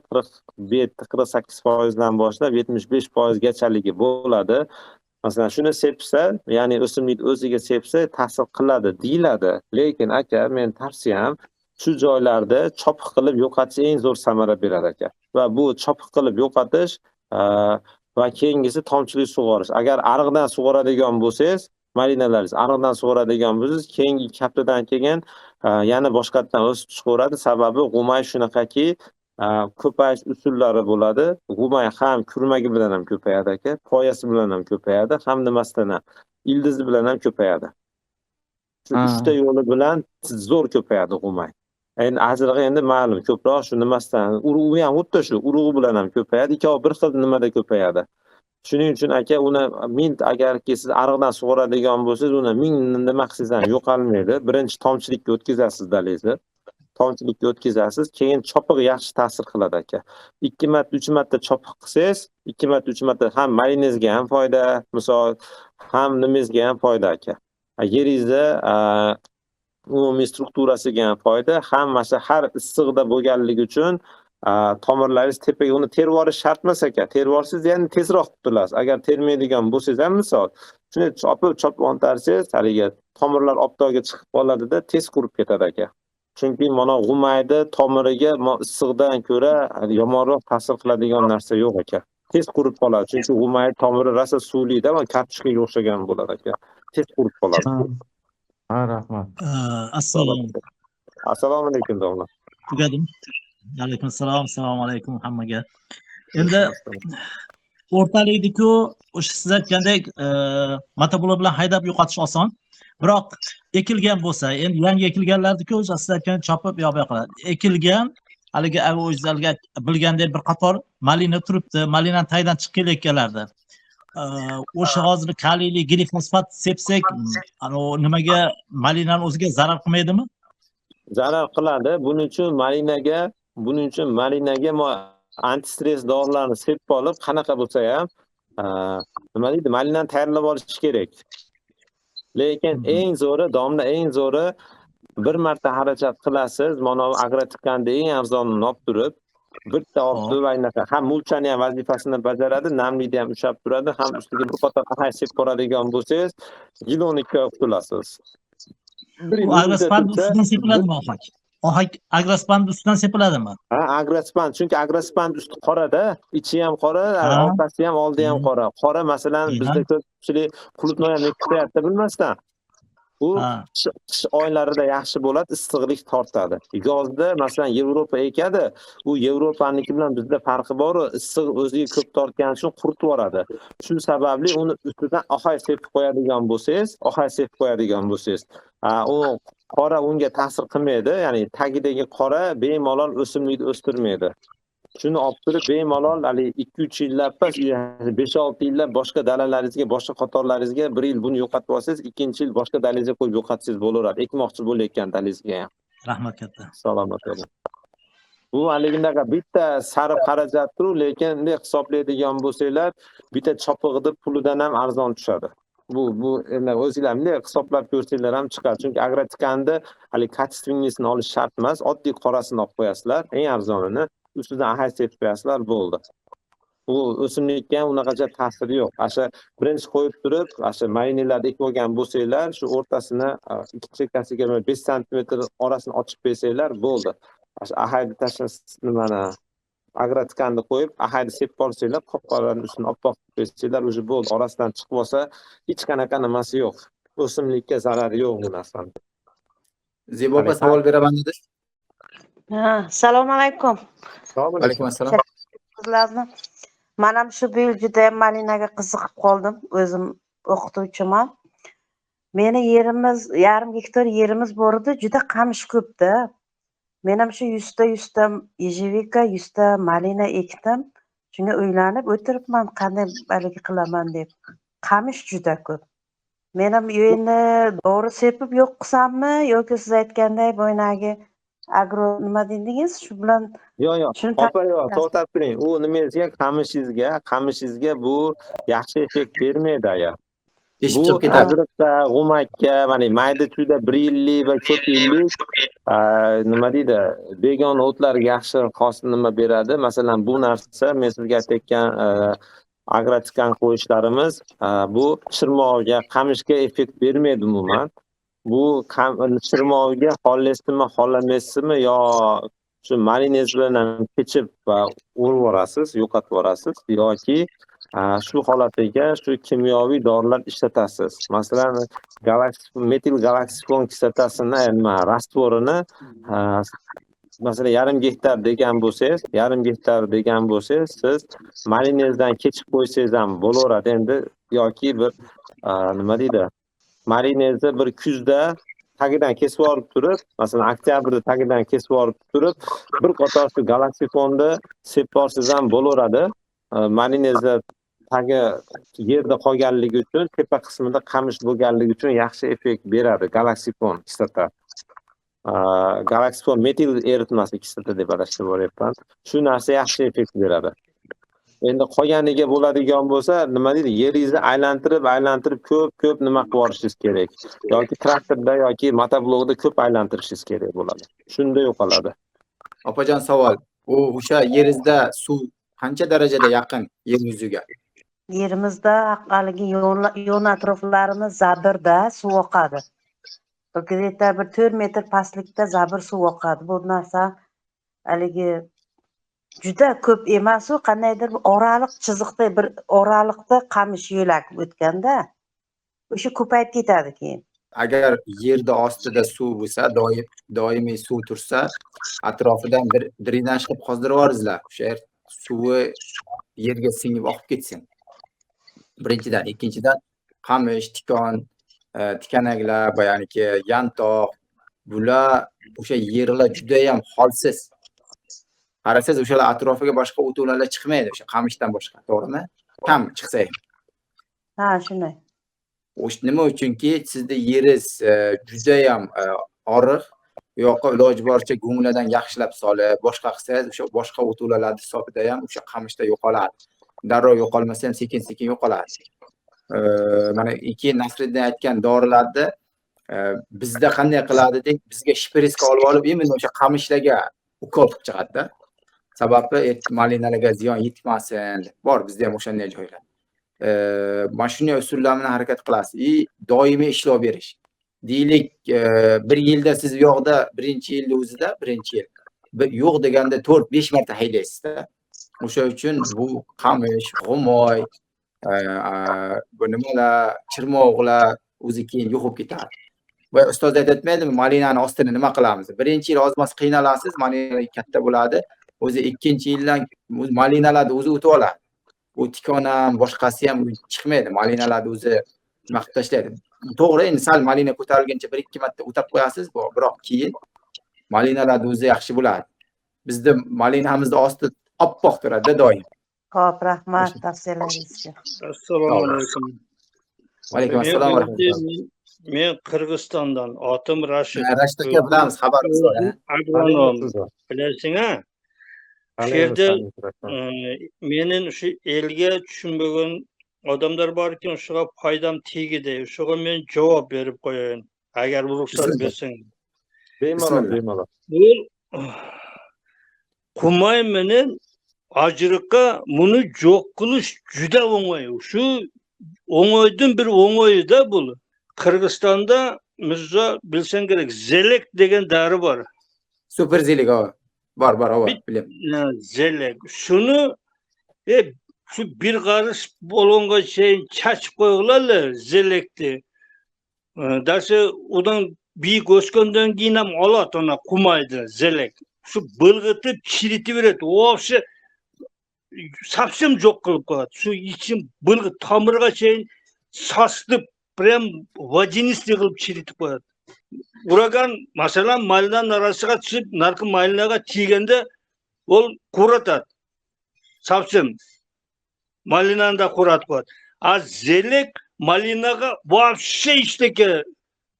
48% dan boshlab 75% gachaligi bo'ladi. Masalan, shuni sepsa, ya'ni o'simlik o'ziga sepsa ta'sir qiladi deyiladi. Lekin aka, men tavsiyam shu joylarda chopiq qilib yo'qotish eng zo'r samara beradi aka. Va bu chopiq qilib yo'qotish va keyingisi tomchilik sug'orish. Agar ariqdan sug'oradigan bo'lsangiz, marinalaringiz ariqdan sug'oradigan bo'lsangiz, keyingi haftadan keyin yana boshqatdan o'sib chiqaveradi. Sababi g'umay shunaqaki, ko'payish usullari bo'ladi. G'umay ham kurmagi bilan ham ko'payadi aka, poyasi bilan ham ko'payadi, ham nimasidan ham, ildizi bilan ham ko'payadi. Shu uchta yo'li bilan zo'r ko'payadi g'umay. Endi ajrig'i endi ma'lum, ko'proq shu nimasidan, urug'i ham xuddi shu urug'i bilan ham ko'payadi. Ikkovi bir xil nimada ko'payadi. Shuning uchun aka, uni agarki siz ariqdan sug'oradigan bo'lsangiz, uni ming nima qilsangiz ham yo'qolmaydi. Birinchi tomchilikka o'tkazasiz dalingizni. Tomchilikka o'tkazasiz, keyin chopiq yaxshi ta'sir qiladi aka. 2 marta, 3 marta chopiq qilsangiz, 2 marta, 3 marta ham marinangizga ham foyda, misol ham nimangizga ham foyda aka. Yeringizni umumiy strukturasiga ham foyda, ham mana har issiqda bo'lganligi uchun tomirlaringiz tepaga uni terib olish shart emas aka. Terib olsangiz yana tezroq qutulasiz. Agar termaydigan bo'lsangiz ham misol, shuni chopib o'ntarsangiz, haligi tomirlar optoga chiqib qoladida tez qurib ketadi aka. Chunki mana g'umayni tomiriga issiqdan ko'ra yomonroq ta'sir qiladigan narsa yo'q aka. Tez qurib qoladi. Chunki g'umay tomiri rosa suvli-da, va kartoshkaga o'xshagan bo'ladi aka. Tez qurib qoladi. Ha, rahmat. Assalomu alaykum domla. Tugadim. Alaykum assalom, assalomu alaykum hammaga. Endi o'rtalikdiku, o'sha siz aytgandek, motoblok bilan haydab yo'qotish oson. Biroq ekilgan bo'lsa, endi yangi ekilganlardiku, o'sha siz aytgan chopib yo'q qiladi. Ekilgan, haligi o'zingizga bilgandek bir qator malina turibdi, malinani tagidan chiqib kelayotganlardi. O'sha hozir kaliyli glifosfat sepsak, nimaga malinani o'ziga zarar qilmaydimi? Zarar qiladi. Buning uchun malinaga antistres dorilarni sepib olib, qanaqa bo'lsa ham, nima deydi, malinani tayyorlab olish kerak. Lekin eng zo'ri bir marta xarajat qilasiz, mana agrotikanda eng arzonini olib turib, bitta olib anaqa ham mulchani ham vazifasini bajaradi, namlikni ham ushlab turadi, ham ustiga bir qator ahay sepib boradigan bo'lsangiz, gilonikka qutulasiz. Agrospan ustidan sepiladimi ohak? Ohak agrospan ustidan sepiladimi? Ha, agrospan, chunki agrospan usti qora-da, ichi ham qora, orqasi ham, oldi ham qora. Qora masalan bizda ko'pchilik qulupnoy ham ekmayapti bilmasdan. Bu qish oylarida yaxshi bo'ladi, issiqlik tortadi. Yozda masalan Yevropa ekadi, u Yevropaniki bilan bizda farqi bor, issiq o'ziga ko'p tortgani uchun quritib yuboradi. Shu sababli uni ustidan ohay sepib qo'yadigan bo'lsangiz, u qora unga ta'sir qilmaydi, ya'ni tagidagi qora bemalol o'simlikni o'stirmaydi. Shuni olib turib bemalol 2-3 yillab, 5-6 yillab boshqa dalalaringizga, boshqa qatorlaringizga 1 yil buni yo'qotib olsangiz, 2-yil boshqa dalangizga qo'yib yo'qotsangiz bo'laveradi. Ekmoqchi bo'layotgan dalangizga ham. Rahmat katta. Salomat bo'ling. Bu haligindaqa bitta sarf xarajatdir, lekin bunday hisoblaydigan bo'lsanglar, bitta chopig'ida pulidan ham arzon tushadi. Bu endi o'zingizlar bunday hisoblab ko'rsanglar ham chiqadi. Chunki agrotikanda hali kачественныйsini olish shart emas, oddiy qorasini olib qo'yasizlar, eng arzonini. Ustidan ahay sepib qo'yasizlar, bo'ldi. u o'simlikka ham unaqacha ta'siri yo'q. Asha birinchi qo'yib turib, asha maynelarni ekib olgan bo'lsanglar, shu o'rtasini ikki chekkasiga 5 santimetr orasini ochib qo'ysanglar bo'ldi. Asha ahayni tashlash nimani agrotikanni qo'yib, ahayni sepib olsanglar, qop-qoraning ustini oppoq qilib qo'ysanglar, o'zi bo'ldi. Orasidan chiqib olsa, hech qanaqa nimasi yo'q. O'simlikka zarari yo'q bu narsani. Zebo opa savol beraman dedi. Assalomu alaykum. Alaykum assalom. Qizlarni men ham shu yil juda ham malinaga qiziqib qoldim. O'zim o'qituvchiman. Meni yerimiz, yarim gektar yerimiz bor edi, juda qamish ko'pda. Men ham shu 100 ta ejevika, 100 ta malina ekdim. Shunga o'ylanib o'tiribman, qanday baligi qilaman deb. Qamish juda ko'p. Men ham endi dori sepib yo'q qilsammi yoki siz aytganday bo'ynagi agro nima dedingiz, shu bilan Yo'q, shuni opa yo'q, to'xtab turing. U nimangizga, qamishingizga bu yaxshi effekt bermaydi aya. Eshib Bu chiqib ketadi. azriqqa, g'umakka, mana mayda chuyda 1 yillik va ko'p yillik nima deydi, begona o'tlarga yaxshi xos nima beradi. Masalan, bu narsa men sizga aytayotgan agrotikan qo'yishlarimiz bu chirmoqga, qamishga effekt bermaydi umuman. Bu chirmoqga xohlaysizmi, xohlamaysizmi yo shu malinez bilan kechib va urib yuborasiz, yo'qotib yuborasiz yoki shu holatiga shu kimyoviy dorilar ishlatasiz. Masalan, metil galaksikon kislotasini, rastvorini masalan yarim gektar degan bo'lsangiz, siz malinezdan kechib qo'ysangiz ham bo'laveradi endi yoki bir nima deydi? Marinezni bir kuzda tagidan kesib olib turib, masalan oktyabrda tagidan kesib olib turib, bir qator shu galaksikonni sepib olsangiz ham bo'laveradi. Marinezda tagi yerda qolganligi uchun, tepa qismida qamish bo'lganligi uchun yaxshi effekt beradi galaksikon kislota. Galaksikon metil eritmasi kislota deb adashtirib boryapman. Shu narsa yaxshi effekt beradi. Endi qolganiga bo'ladigan bo'lsa, nima deydi? Yeringizni aylantirib ko'p nima qilib yuborishingiz kerak. Yoki traktorda yoki motoblogda ko'p aylantirishingiz kerak bo'ladi. Shunda yo'qoladi. Opajon savol. U o'sha yeringizda suv qancha darajada yaqin yer yuziga? yerimizda haligi yo'l atroflarimiz zabirda suv oqadi. Где-то bir 4 metr pastlikda zabir suv oqadi. Bu narsa haligi juda ko'p emas, u qandaydir oraliq chiziqda, bir oraliqda qamish yo'lak o'tganda o'sha ko'payib ketadi keyin. Agar yerda ostida suv bo'lsa, doimiy suv tursa, atrofidan bir drenaj qilib qozdirib yuboringizlar. O'sha yer suvi yerga singib oqib ketsin. Birinchidan, ikkinchidan qamish, tikanaklar, boyaniki yantoq, bular o'sha yerlar juda ham holsiz. Qarasangiz o'shalar atrofiga boshqa o'tovlar chiqmaydi, o'sha qamishdan boshqa, to'g'rimi? Kam chiqsa ham. Ha, shunday. Nima uchunki sizda yeringiz juda ham oriq, bu yoqqa iloji boricha go'ngladan yaxshilab solib, boshqa qilsangiz o'sha boshqa o'tovlar hisobida ham o'sha qamishda yo'qoladi. Darrov yo'qolmasa ham sekin-sekin yo'qoladi. Mana keyin Nasriddin aytgan dorilarni bizda qanday qiladi deb, bizga shpriska olib imенно o'sha qamishlarga ukol qilib chiqadi-da. Sababi malinalarga ziyon yetmasin. Bor bizda ham o'shanday joylar. Mana shunday usullar bilan harakat qilasiz. Doimiy ishlov berish. Deylik, bir yilda siz yo'qda, birinchi yilda o'zida, birinchi yil. Yo'q deganda 4-5 marta haydaysiz-da. O'sha uchun bu qamish, g'umoy, bu nimalar, chirmoqlar o'zi keyin yo'qib ketadi. Va ustoz aytmaydimi, malinani ostini nima qilamiz? Birinchi yil ozmas qiynalasiz, malina katta bo'ladi. O'zi ikkinchi yildan malinalarni o'zi o'tib oladi. Bu tikon ham, boshqasi ham chiqmaydi. Malinalarni o'zi nima qilib tashlaydi. To'g'ri, endi sal malina ko'tarilguncha 1-2 marta o'tab qo'yasiz, biroq keyin malinalarni o'zi yaxshi bo'ladi. Bizda malinamizda osti oppoq turadi doim. Xo'p, rahmat tavsiyalaringizga. Assalomu alaykum. Va alaykum assalom va rahmatulloh. Men Qirg'izistondan, otim Rashid. Rashid aka bilamiz, xabarimiz bor. Agronom. Bilasizmi? Shu yerda mening shu elga tushunmagan odamlar bor ekan, shuga foydam tegdi. Shuga men javob berib qo'yayin, agar ruxsat bersang. Bemalol. Bu Qumay bilan ajriqqa buni yo'q qilish juda o'ng'ay. Shu o'ng'aydan bir o'ng'ayida bu. Qirg'izistonda Mirzo bilsang kerak, zelek degan dori bor. Super zilik bor, bilim. Zelek. Shuni şu bir qarış bo'longa cheyin chachib qo'yinglar zelekni. Darsa udan büyük o'sgandan keyin ham oladi ona qumaydi zelek. Shu bilg'itib chiritib beradi. O'sha sapsam yo'q qilib qo'yadi. Shu ichim bilg'it tomirga cheyin sostib, prям водянистый qilib chiritib qo'yadi. Uragan masalan maylidan arasiga tushib, narxi maylinaga teganda ol quratadi. Sapsam malinani da quratib qo'yadi. Az zelek malinaga вообще ishteki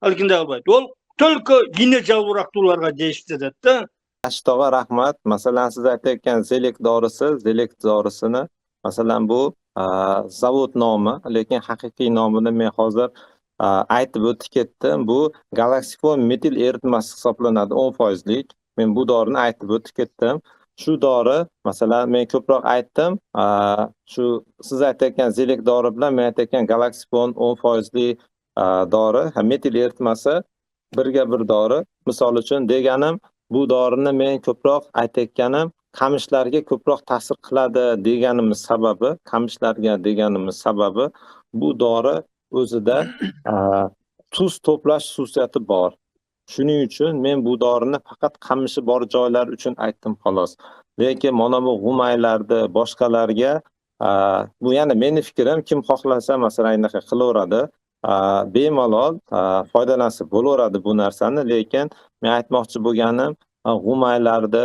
alkinda qilmaydi. Ol только yine jalburaqtularga deyishdi-da. Rashid tog'a, rahmat. Masalan, siz aytayotgan zelek dorisini, masalan, bu zavod nomi, lekin haqiqiy nomini men hozir aytib o'tib ketdim. Bu Galaxifon metil eritmasi hisoblanadi, 10%lik. Men bu dorini aytib o'tib ketdim. Shu dori, masalan, men ko'proq aytdim. Shu siz aytayotgan zelek dori bilan men aytayotgan Galaxifon 10%lik dori, metil eritmasi birga bir dori. Misol uchun deganim, bu dorini men ko'proq aytayotganim qamishlarga ko'proq ta'sir qiladi deganimiz sababi, bu dori o'zida tuz to'plash xususiyati bor. Shuning uchun men bu dorini faqat qamishi bor joylar uchun aytdim xolos. Lekin mana bu g'umaylarda boshqalarga bu yana meni fikrim, kim xohlasa masalan anaqa qilaveradi. Bemalol foydalansa bo'laveradi bu narsani, lekin men aytmoqchi bo'lganim, g'umaylarda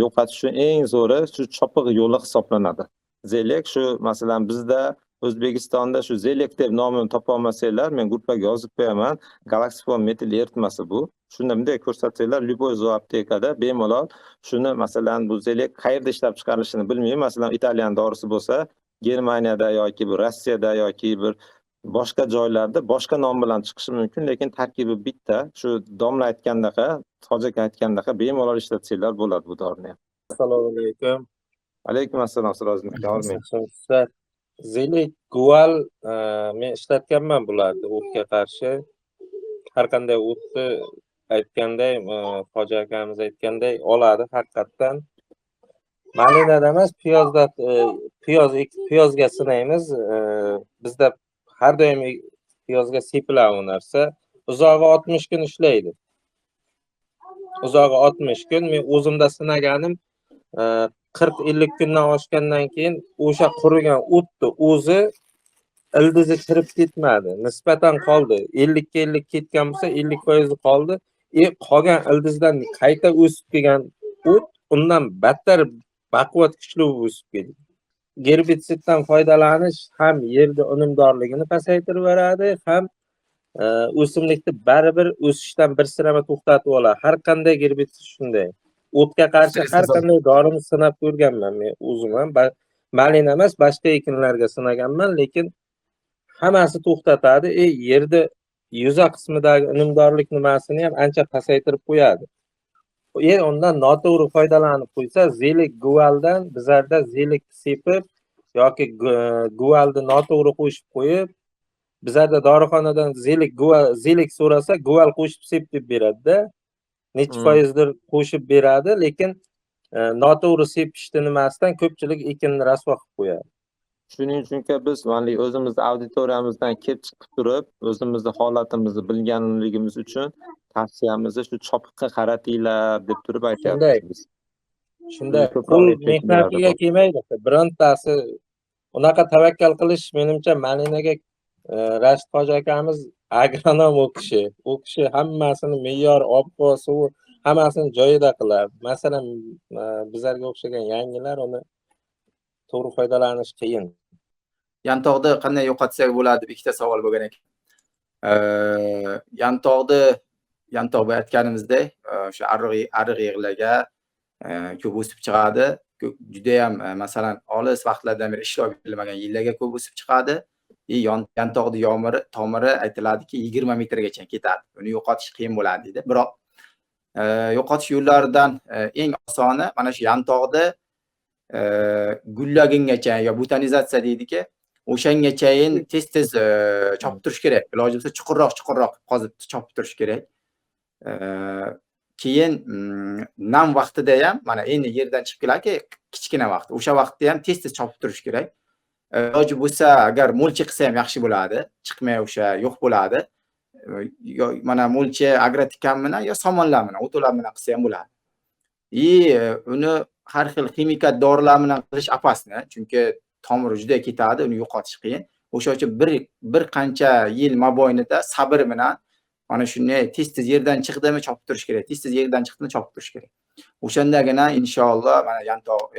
yo'qotish uchun eng zo'ri shu chopiq yo'li hisoblanadi. Zelek shu masalan bizda O'zbekistonda shu zelek deb nomini topa olmasanglar, men gruppaga yozib qo'yaman. Galaxifon metil eritmasi bu. Shuni bunday ko'rsatsanglar, Lyuboy aptekada bemalol shuni masalan bu zelek qayerda ishlab chiqarilishini bilmayman. Masalan, Italiyan dorisi bo'lsa, Germaniyada yoki bir Rossiyada yoki bir boshqa joylarda boshqa nom bilan chiqishi mumkin, lekin tarkibi bitta. Shu domla aytgandaqa, tojik aytgandaqa bemalol ishlatsanglar bo'ladi bu dorini. Assalomu alaykum. Alaykum assalom, Sirojniki. Zelek, guval men ishlatganman bularni o'tga qarshi. Har qanday o'tni aytganday, Hoji akamiz aytganday oladi haqiqatdan. Malinada emas, piyozga sinaymiz. Bizda har doim piyozga sepiladi u narsa. Uzog'i 60 kun ishlaydi. Uzog'i 60 kun. Men o'zimda sinaganim 40-50 kundan oshgandan keyin o'sha qurigan o'tni o'zi ildizi kirib ketmadi. Nisbatan qoldi. 50 ga 50 ketgan bo'lsa 50% qoldi. Qolgan ildizdan qayta o'sib kelgan o't undan battar baquvvat kuchli o'sib keldi. Gerbitsiddan foydalanish ham yerda unumdorligini pasaytirib beradi, ham o'simlikni baribir o'sishdan bir sirama to'xtatib oladi. Har qanday gerbitsid shunday. O'tga qarshi har qanday dorini sinab ko'rganman men o'zim ham. Malina emas, boshqa ekinlarga sinaganman, lekin hammasi to'xtatadi. Yerda yuza qismidagi unumdorlik nimasini ham ancha pasaytirib qo'yadi. Undan noto'g'ri foydalanib qo'ysa, zelek guvaldan bizlarda zelek sepib yoki guvalni noto'g'ri qo'shib qo'yib, bizlarda dorixonadan zelek so'rasa, guval qo'shib sep deb beradi-da. Necha foizdir qo'shib beradi, lekin noto'g'ri sepishni nimasidan ko'pchilik ekinni rasvo qilib qo'yadi. Shuning uchunki biz o'zimizni auditoriyamizdan kelib chiqib turib, o'zimizni holatimizni bilganligimiz uchun tavsiyamizni shu chopiqqa qaratinglar deb turib aytyapmiz. Shunday pul mehnatiga kelmaydi. Birontasi unaqa tavakkal qilish menimcha malinaga Rashid Hoji akamiz agronom u kishi hammasini me'yor, ob-havo, suv hammasini joyida qiladi. Masalan, bizlarga o'xshagan yangilar uni to'g'ri foydalanish qiyin. Yantoqni qanday yo'qotsak bo'ladi deb ikkita savol bo'lgan ekan. Yantoq aytganimizdek, o'sha ariq yig'larga ko'p o'sib chiqadi. Juda ham masalan olis vaqtlardan beri ishlov berilmagan yillarga ko'p o'sib chiqadi. Yantoqni tomiri aytiladiki 20 metrgacha ketadi. Uni yo'qotish qiyin bo'ladi deydi. Biroq yo'qotish yo'llaridan eng osoni mana shu yantoqni gullagungacha yo butanizatsiya deydiki, o'shangachayin tez chopib turish kerak. Iloji bo'lsa chuqurroq qozib chopib turish kerak. Keyin nam vaqtida ham mana endi yerdan chiqib keladi, kichkina vaqt. O'sha vaqtda ham tez chopib turish kerak. Iloji bo'lsa agar mulchi qilsa ham yaxshi bo'ladi. Chiqmay o'sha yo'q bo'ladi. Mana mulchi agrotikam bilan yo somonlar bilan, o'to'lar bilan qilsa ham bo'ladi. Uni har xil ximikat dorilar bilan qilish opasni, chunki tomiri juda ketadi, uni yo'qotish qiyin. O'sha uchun bir qancha yil mobaynida sabr bilan mana shunday tez yerdan chiqdimi chopib turish kerak. Tez yerdan chiqdimi chopib turish kerak. O'shandagina inshaalloh mana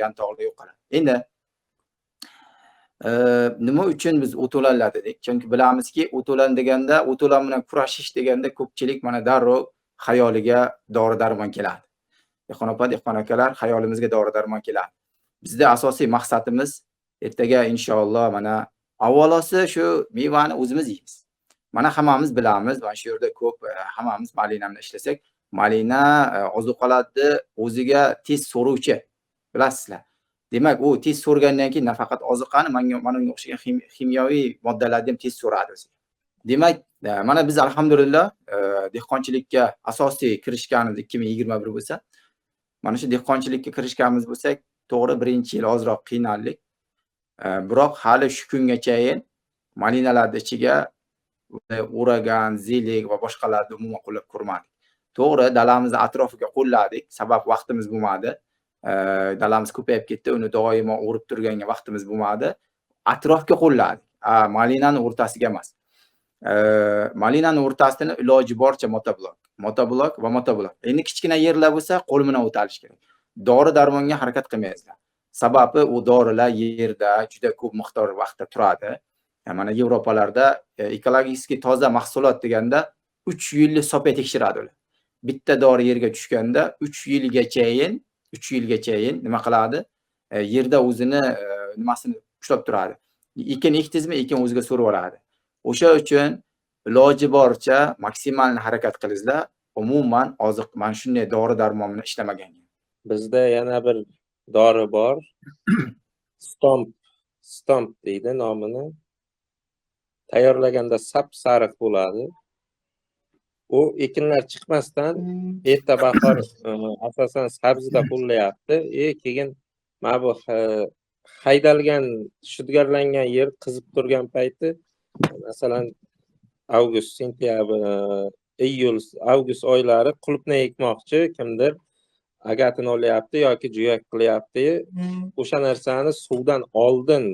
yantoqlar yo'qoladi. Endi nima uchun biz o'to'lanlar dedik? Chunki bilamizki, o'to'lan deganda, o'to'lan bilan kurashish deganda ko'pchilik mana darrov xayoliga dori-darmon keladi. Dehqon opa, dehqon akalar, xayolimizga dori-darmon keladi. Bizda asosiy maqsadimiz ertaga inshaalloh mana avvalosi shu mevani o'zimiz yeymiz. Mana hammamiz bilamiz, mana shu yerda ko'p hammamiz malina bilan ishlasak, malina ozuqalarni o'ziga tez so'ruvchi. Bilasizlar. Demak, u tez so'rgandan keyin nafaqat ozuqani, mana unga o'xshagan kimyoviy moddalarni ham tez so'radi o'zi. Demak, mana biz alhamdulillah dehqonchilikka asosiy kirishganimiz 2021 bo'lsa, mana shu dehqonchilikka kirishganimiz bo'lsak, to'g'ri birinchi yil ozroq qiynaldik. Biroq hali shu kungachayin malinalarning ichiga uragan, zelik va boshqalarni umuman qo'llab ko'rmadik. To'g'ri, dalamizni atrofiga qo'lladik, sabab vaqtimiz bo'lmadi. Dalamiz ko'payib ketdi, uni doimo o'rib turganga vaqtimiz bo'lmadi. Atrofga qo'lladik. Malinani o'rtasiga emas. Malinani o'rtasini iloji boricha motoblok va motoblok. Endi kichkina yerlar bo'lsa, qo'l bilan o'talish kerak. Dori-darmonga harakat qilmaysizlar. Sababi u dorilar yerda juda ko'p miqdor vaqtda turadi. Mana Yevropalarda ekologik toza mahsulot deganda 3 yillik sopa tekshiradi ular. Bitta dori yerga tushganda 3 yilgachayin nima qiladi? Yerda o'zini nimasini ushlab turadi. Ekin ekdingizmi, ekin o'ziga so'rib oladi. O'sha uchun iloji boricha maksimal harakat qilingizlar. Umuman oziq mana shunday dori-darmon bilan ishlamagan. Bizda yana bir dori bor. Stomp deydi nomini. Tayyorlaganda sap-sariq bo'ladi. U ekinlar chiqmasdan erta bahor asosan sabzida qo'llayapti. Keyin mana bu haydalgan, shudgarlangan yer qizib turgan payti, masalan avgust, sentyabr, iyul, avgust oylari qulupna ekmoqchi kimdir agatini olyapti yoki juyak qilyapti. O'sha narsani suvdan oldin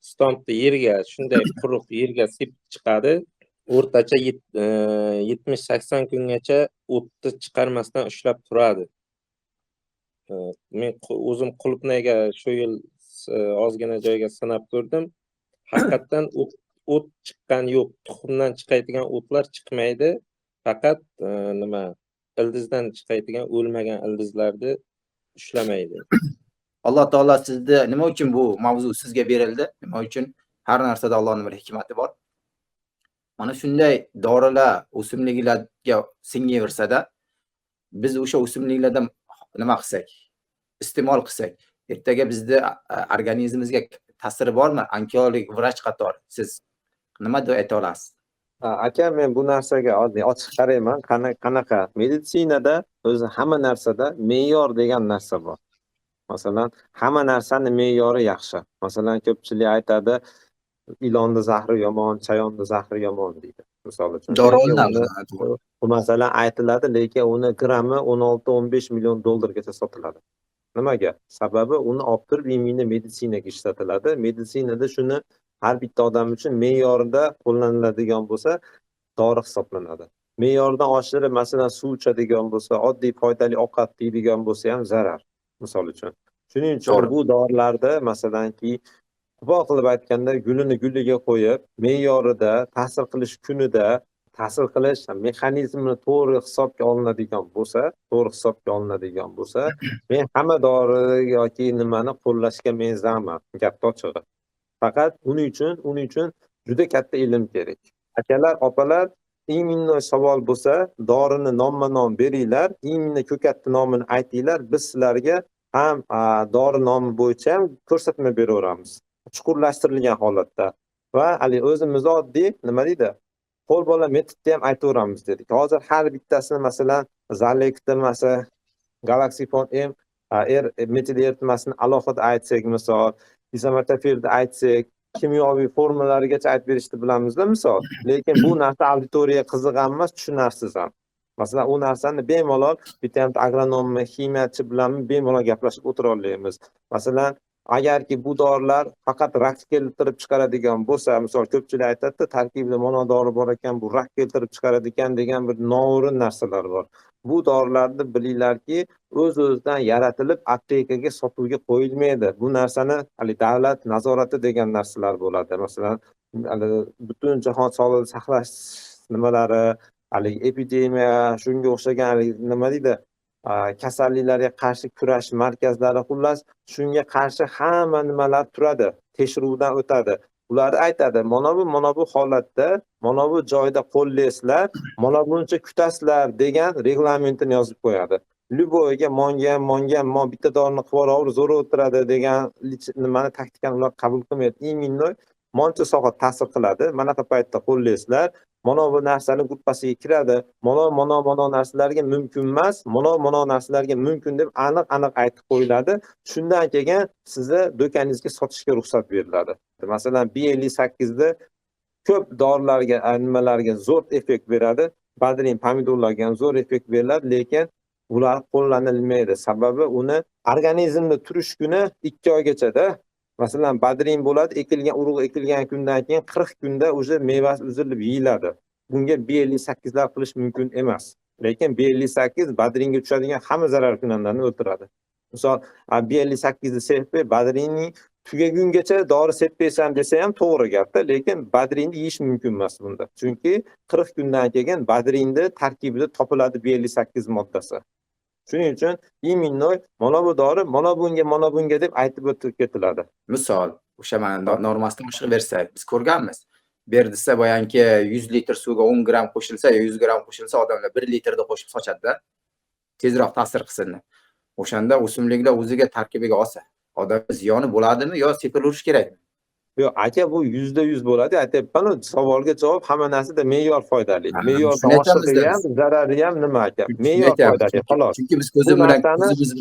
stompni yerga, shunday quruq yerga sepib chiqadi. O'rtacha 70-80 kungacha o'tni chiqarmasdan ushlab turadi. Men o'zim qulupnaga shu yil ozgina joyga sinab ko'rdim. Haqiqatan o't chiqqan yo'q, tuxumdan chiqaydigan o'tlar chiqmaydi. Faqat ildizdan chiqaydigan o'lmagan ildizlarni ushlamaydi. Alloh taolo sizni nima uchun bu mavzu sizga berildi? Nima uchun? Har narsada Allohning bir hikmati bor. Mana shunday dorilar o'simliklarga singaversada, biz o'sha o'simliklardan nima qilsak, iste'mol qilsak, ertaga bizni organizmimizga ta'siri bormi? Onkologik vrach qatori siz nima deb ayta olasiz? Aka, men bu narsaga oddiy ochiq qarayman. Qanaqa meditsinada o'zi hamma narsada me'yor degan narsa bor. Masalan, hamma narsani me'yori yaxshi. Masalan, ko'pchilik aytadi, ilonni zahri yomon, chayonni zahri yomon deydi. Misol uchun. Bu masalan aytiladi, lekin uni grammi 16-15 million dollargacha sotiladi. Nimaga? Sababi uni olib turib immuniy meditsinaga ishlatiladi. Meditsinada shuni har bitta odam uchun me'yorida qo'llaniladigan bo'lsa, dori hisoblanadi. Me'yordan oshirib, masalan, suv ichadigan bo'lsa, oddiy foydali ovqat yeydigan bo'lsa ham zarar. Misol uchun. Shuning uchun bu dorilarda masalanki, qo'pol qilib aytganda, gulini guliga qo'yib, me'yorida, ta'sir qilish kunida, ta'sir qilish mexanizmini to'g'ri hisobga olinadigan bo'lsa, men hamma dori yoki nimani qo'llashga men zaman, gap ochig'i. Faqat uning uchun juda katta ilm kerak. Akalar, opalar, immuniy savol bo'lsa, dorini nomma-nom beringlar, immuniy ko'katni nomini aytinglar, biz sizlarga ham dori nomi bo'yicha ham ko'rsatma beraveramiz chuqurlashtirilgan holatda va haligi o'zimiz oddiy nima deydi qo'l bola metodda ham aytaveramiz dedik. Hozir har bittasini masalan zalik eritmasi, Galaxy Phone M metil eritmasini alohida aytsak, misol izometafirni aytsak, kimyoviy formulalarigacha aytib berishni bilamizda misol. Lekin bu narsa auditoriyaga qiziq emas, tushunarsiz ham. Masalan, u narsani bemalol bitta agronommi, ximiyachi bilan bemalol gaplashib o'tira olamiz. Masalan, agarki bu dorilar faqat rak keltirib chiqaradigan bo'lsa, misol ko'pchilik aytadi, tarkibida mana dori bor ekan, bu rak keltirib chiqaradi ekan degan bir noo'rin narsalar bor. Bu dorilarni bilinglarki, o'z-o'zidan yaratilib aptekaga sotuvga qo'yilmaydi. Bu narsani hali davlat nazorati degan narsalar bo'ladi. Masalan, butun jahon sog'liqni saqlash nimalari, hali epidemiya, shunga o'xshagan nima deydi? Kasalliklarga qarshi kurash markazlari, xullas shunga qarshi hamma nimalar turadi, tekshiruvdan o'tadi. Ular aytadi, mana bu holatda, mana bu joyda qo'llaysizlar, mana buncha kutasizlar degan reglamentini yozib qo'yadi. Lyuboyga mon bitta dorini qilib zo'r o'tiradi degan nimani taktikani ular qabul qilmaydi. Imminno moncha soat ta'sir qiladi. Manaqa paytda qo'llaysizlar, mana bu narsani gruppasiga kiradi. Mana narsalarga mumkin emas, mana narsalarga mumkin deb aniq aytib qo'yiladi. Shundan keyin sizni do'koningizga sotishga ruxsat beriladi. Masalan, B58 da ko'p dorilarga, nimalarga zo'r effekt beradi. Badrin pomidorlarga ham zo'r effekt beriladi, lekin ular qo'llanilmaydi. Sababi uni organizmda turish kuni 2 oygacha-da. Masalan, badrin bo'ladi, ekilgan urug' ekilgan kundan keyin 40 kunda o'sha mevasi uzilib yeyiladi. Bunga B58 lar qilish mumkin emas. Lekin B58 badringa tushadigan hamma zarar kunandarni o'ldiradi. Misol, B58 ni sepib, badrinni tugagungacha dori sepmaysan desa ham to'g'ri gapda, lekin badrinni yeyish mumkin emas bunda. Chunki 40 kundan keyin badrinni tarkibida topiladi B58 moddasi. Shuning uchun imminnoy mana bu dori, mana bunga deb aytib o'tib ketiladi. Misol, o'sha mana normasidan oshirib bersak, biz ko'rganmiz. Berdisa boyanki 100 litr suvga 10 gram qo'shilsa, 100 gram qo'shilsa, odamlar 1 litrda qo'shib sochadi-da. Tezroq ta'sir qilsin. O'shanda o'simliklar o'ziga tarkibiga olsa, odamga ziyoni bo'ladimi yo sepilaverish kerakmi? Yo'q, aka bu 100% bo'ladi. Aytayapman, savolga javob hamma narsada me'yor foydali. Me'yor boshqaga ham, zarari ham nima aka? Me'yor foydali, xolos. Chunki biz ko'zimiz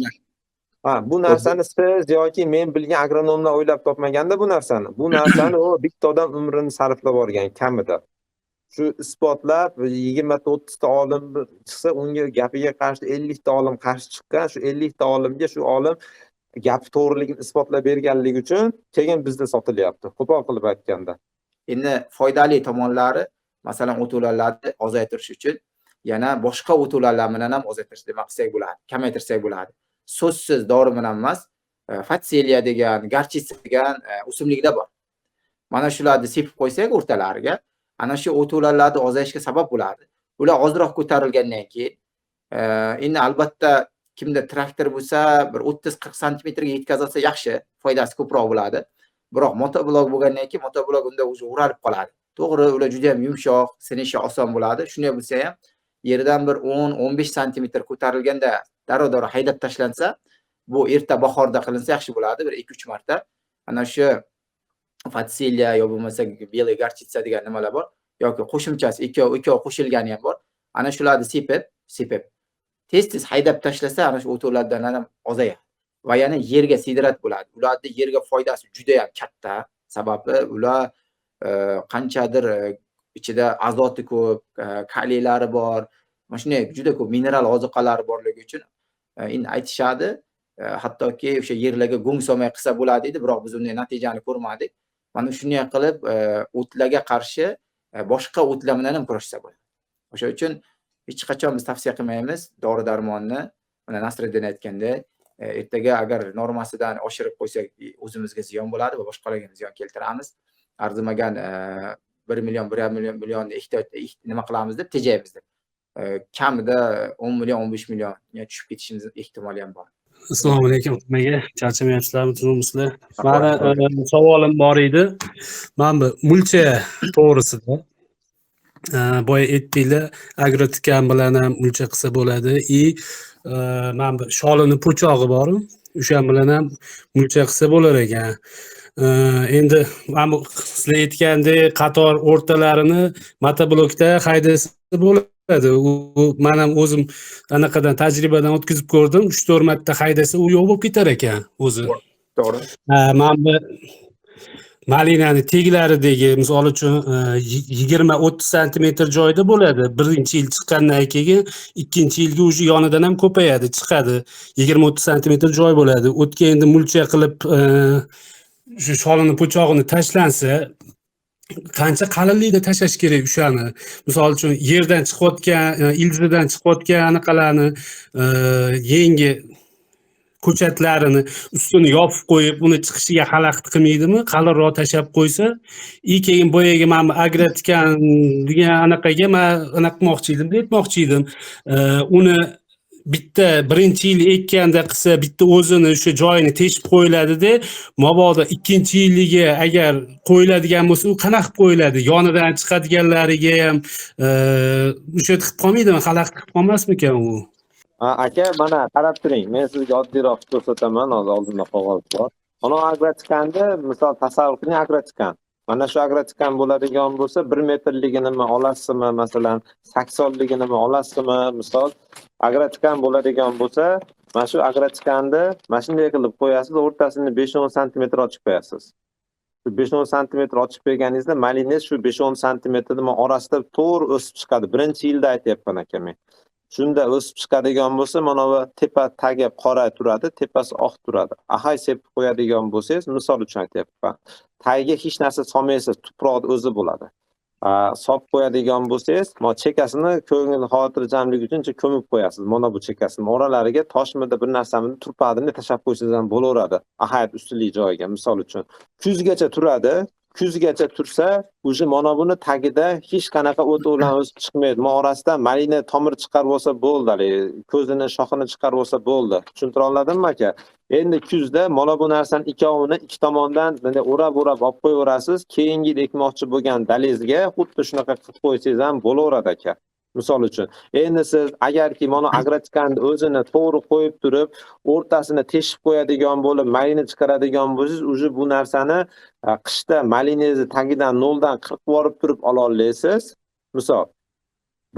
bilan bu narsani siz yoki men bilgan agronomlar o'ylab topmaganda bu narsani. Bu narsani u bitta odam umrini sarflab borgan kamida. Shu isbotlab 20 ta 30 ta olim chiqsa, unga gapiga qarshi 50 ta olim qarshi chiqqan. Shu 50 ta olimga shu olim gap to'g'riligini isbotlab berganligi uchun keyin bizda sotilyapti. Qo'pol qilib aytganda. Endi foydali tomonlari, masalan, o'to'lanlarni ozaytirish uchun yana boshqa o'to'lanlar bilan ham ozaytirish demak qilsak bo'ladi, kamaytirsak bo'ladi. So'zsiz dori bilan emas, fatseliya degan, garchitsa degan o'simliklar bor. Mana shularni sepib qo'ysak o'rtalariga, ana shu o'to'lanlarni ozayishga sabab bo'ladi. Ular ozroq ko'tarilgandan keyin, endi albatta kimda traktor bo'lsa, bir 30-40 santimetrga yetkazilsa yaxshi, foydasi ko'proq bo'ladi. Biroq motoblok bo'lgandan keyin motoblok unda o'zi o'ralib qoladi. To'g'ri, ular juda ham yumshoq, sinishi oson bo'ladi. Shunday bo'lsa ham yerdan bir 10-15 santimetr ko'tarilganda darrov haydab tashlansa, bu erta bahorda qilinsa yaxshi bo'ladi, bir 2-3 marta. Ana shu fatseliya yo bo'lmasa belay garchitsa degan nimalar bor, yoki qo'shimchasi ikkov qo'shilgani ham bor. Ana shularni sepib tez haydab tashlasa, ana shu o'to'lardan ham ozayadi va yana yerga sidrat bo'ladi. Ularni yerga foydasi juda ham katta. Sababi ular qanchadir ichida azoti ko'p, kaliylari bor, mana shunday juda ko'p mineral ozuqalari borligi uchun endi aytishadi, hattoki o'sha yerlarga go'ng solmay qilsa bo'ladi edi, biroq biz unday natijani ko'rmadik. Mana shunday qilib o'tlarga qarshi boshqa o'tlar bilan ham kurashsa bo'ladi. O'sha uchun hech qachon biz tavsiya qilmaymiz dori-darmonni. Mana Nasriddin aytgandek, ertaga agar normasidan oshirib qo'ysak, o'zimizga ziyon bo'ladi va boshqalarga ham ziyon keltiramiz. Arzimagan 1 million, 1,5 millionni ehtiyoj nima qilamiz deb tejaymiz deb. Kamida 10 million, 15 million tushib ketishimiz ehtimoli ham bor. Assalomu alaykum hammaga. Charchamayapsizlarmi, turibsizlar? Meni savolim bor edi. Men bu mulcha to'g'risida boya aytdinglar, agrotikan bilan ham mulcha qilsa bo'ladi. Men bu sholini po'chog'i bor. o'sha bilan ham mulcha qilsa bo'lar ekan. Endi mana bu sizlar aytgandek qator o'rtalarini motoblokda haydasa bo'ladi. U men ham o'zim anaqadan tajribadan o'tkazib ko'rdim. 3-4 marta haydasa u yo'q bo'lib ketar ekan o'zi. To'g'ri. Mana bu malinani teglaridagi misol uchun 20-30 santimetr joyda bo'ladi. Birinchi yil chiqqandan keyin ikkinchi yilga уже yonidan ham ko'payadi, chiqadi. 20-30 santimetr joy bo'ladi. O'tga endi mulcha qilib shu sholini po'chog'ini tashlansa, qancha qalinlikda tashlash kerak o'shani. Misol uchun yerdan chiqayotgan, ildizidan chiqayotgan anaqalarni yengi ko'chatlarini ustini yopib qo'yib, uni chiqishiga xalaqit qilmaydimi? Qalinroq tashlab qo'ysa, keyin boyaga mana bu agratikan degan anaqaga men anaqa qilmoqchi edim, aytmoqchi edim. Uni bitta birinchi yil ekkanda qilsa, bitta o'zini o'sha joyini teshib qo'yiladi-da, mabodo ikkinchi yiliga agar qo'yiladigan bo'lsa, u qanaqa qilib qo'yiladi? Yonidan chiqadiganlariga ham o'sha qilib qolmaydimi? Xalaqit qilib qolmasmikan u? Aka, mana qarab turing. Men sizga oddiyroq ko'rsataman, hozir oldimda qog'oz bor. Mana agratikanni misol tasavvur qiling, agratikan. Mana shu agratikan bo'ladigan bo'lsa, 1 metrliginimi olasizmi, masalan, 80ligini olasizmi, misol agratikan bo'ladigan bo'lsa, mana shu agratikanni mana shunday qilib qo'yasiz, o'rtasini 5-10 santimetr ochib qo'yasiz. 5-10 santimetr ochib qo'yganingizda malinez shu 5-10 santimetrning orasida to'g'ri o'sib chiqadi. Birinchi yilda aytyapman aka men. Shunda o'sib chiqadigan bo'lsa, mana bu tepa tagi qora turadi, tepasi oq turadi. Ahay sepib qo'yadigan bo'lsangiz, misol uchun aytyapman. Tagiga hech narsa solmaysiz, tuproq o'zi bo'ladi. Solib qo'yadigan bo'lsangiz, mana chekasini ko'ngil xotirjamlik uchun ko'mib qo'yasiz. Mana bu chekasini oralariga toshmida bir narsamni turpaqni tashlab qo'ysangiz ham bo'laveradi. Ahayat ustilik joyiga, misol uchun. Kuzgacha turadi. Kuzgacha tursa, o'sha mana buni tagida hech qanaqa o't bilan o'sib chiqmaydi. Ma orasidan malina tomir chiqarib olsa bo'ldi, ko'zini shoxini chiqarib olsa bo'ldi. Tushuntira oladimmi aka? Endi kuzda mana bu narsani ikkovini ikki tomondan o'rab-o'rab olib qo'yaverasiz. Keyingi yil ekmoqchi bo'lgan dalizga xuddi shunaqa qilib qo'ysangiz ham bo'laveradi aka. Misol uchun, endi siz agarki mana agratikanni o'zini to'g'ri qo'yib turib, o'rtasini teshib qo'yadigan bo'lib, malina chiqaradigan bo'lsangiz, уже bu narsani qishda malinazni tagidan 0 dan 40 borib turib ola olasiz. Misol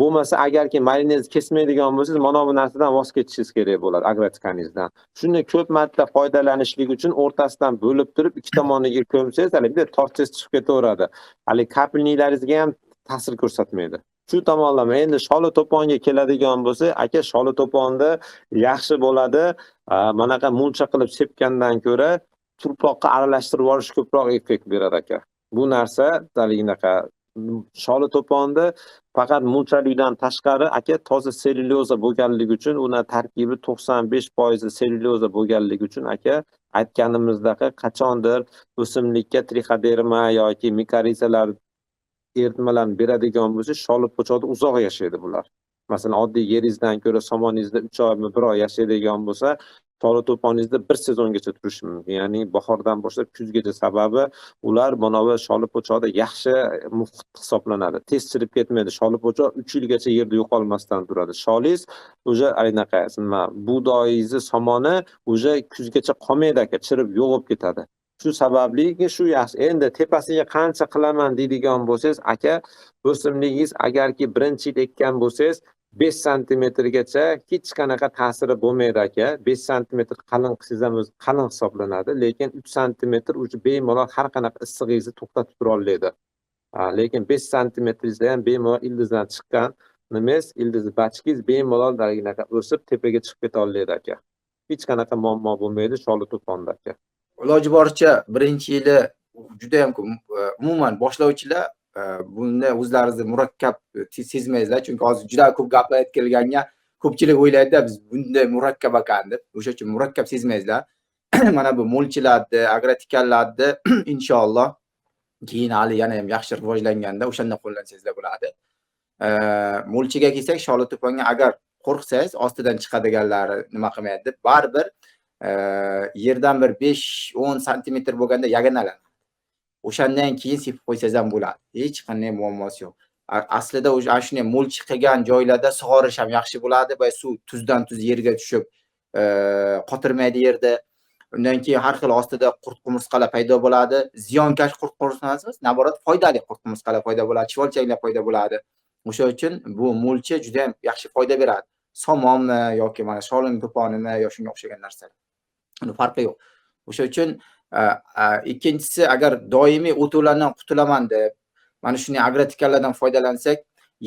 bo'lmasa agarki malinazni kesmaydigan bo'lsangiz, mana bu narsadan voz kechishingiz kerak bo'ladi agratikaningizdan. Shuni ko'p marta foydalanishlik uchun o'rtasidan bo'lib turib, ikki tomoniga ko'msangiz, hali bitta tortchingiz chiqib ketaveradi. Hali kapilniklaringizga ham ta'sir ko'rsatmaydi. Shu tomonlama endi sholi to'ponga keladigan bo'lsa, aka sholi to'ponda yaxshi bo'ladi. Manaqa mulcha qilib sepgandan ko'ra turpoqqa aralashtirib yuborish ko'proq effekt beradi aka. Bu narsa dalinaqa sholi to'ponni faqat mulchalikdan tashqari aka toza sellyuloza bo'lganligi uchun, uni tarkibi 95% sellyuloza bo'lganligi uchun aka aytganimizdaqa qachondir o'simlikka trichoderma yoki mikorizalar eritmalarni beradigan bo'lsa, sholi po'choqda uzoq yashaydi bular. Masalan, oddiy yeringizdan ko'ra somoningizda 3 oymi 1 oy yashaydigan bo'lsa, sholi to'poningizda 1 sezongacha turishi mumkin. Ya'ni bahordan boshlab kuzgacha, sababi ular mana bu sholi po'choqda yaxshi muhit hisoblanadi. Tez chirib ketmaydi. Sholi po'choq 3 yilgacha yerda yo'qolmasdan turadi. Sholingiz o'sha aynaqa bug'doyingizni somoni o'sha kuzgacha qolmaydi aka, chirib yo'qib ketadi. Shu sababliki shu yaxshi. Endi tepasiga qancha qilaman deydigan bo'lsangiz, aka, o'simligingiz agarki birinchi yil ekkan bo'lsangiz, 5 santimetrgacha hech qanaqa ta'siri bo'lmaydi aka. 5 santimetr qalin qilsangiz ham o'zi qalin hisoblanadi, lekin 3 santimetr o'sha bemalol har qanaqa issig'ingizni to'xtatib tura oladi. Lekin 5 santimetringizda ham bemalol ildizdan chiqqan nimas, ildiz bachkingiz bemalol darginaqa o'sib tepaga chiqib keta oladi aka. Hech qanaqa muammo bo'lmaydi sholi to'ponda aka. Iloji boricha birinchi yili juda ham umuman boshlovchilar bunda o'zlaringizni murakkab sezmaysizlar, chunki hozir juda ko'p gaplar aytib kelganga ko'pchilik o'ylaydi biz bunday murakkab ekan deb. O'sha uchun murakkab sezmaysizlar. Mana bu mulchilarni, agratikanlarni inshaalloh keyin hali yana ham yaxshi rivojlanganda o'shanda qo'llansangizlar bo'ladi. Mulchiga kelsak, sholi to'ponga agar qo'rqsangiz, ostidan chiqadiganlari nima qilmaydi deb, baribir yerdan bir 5-10 santimetr bo'lganda yaganalanadi. O'shandan keyin sepib qo'ysangiz ham bo'ladi. Hech qanday muammosi yo'q. Aslida o'sha shunday mulch qilgan joylarda sug'orish ham yaxshi bo'ladi va suv tuzdan tuz yerga tushib qotirmaydi yerda. Undan keyin har xil ostida qurt-qumursqalar paydo bo'ladi. Ziyonkash qurt-qumursqalar emas, naborat foydali qurt-qumursqalar paydo bo'ladi, chivolchaklar paydo bo'ladi. O'sha uchun bu mulchi juda ham yaxshi foyda beradi. Somonmi yoki mana sholin to'ponimi yo shunga o'xshagan narsalar. Uni farqi yo'q. O'sha uchun ikkinchisi, agar doimiy o'tuvlardan qutulaman deb mana shunday agrotikalardan foydalansak,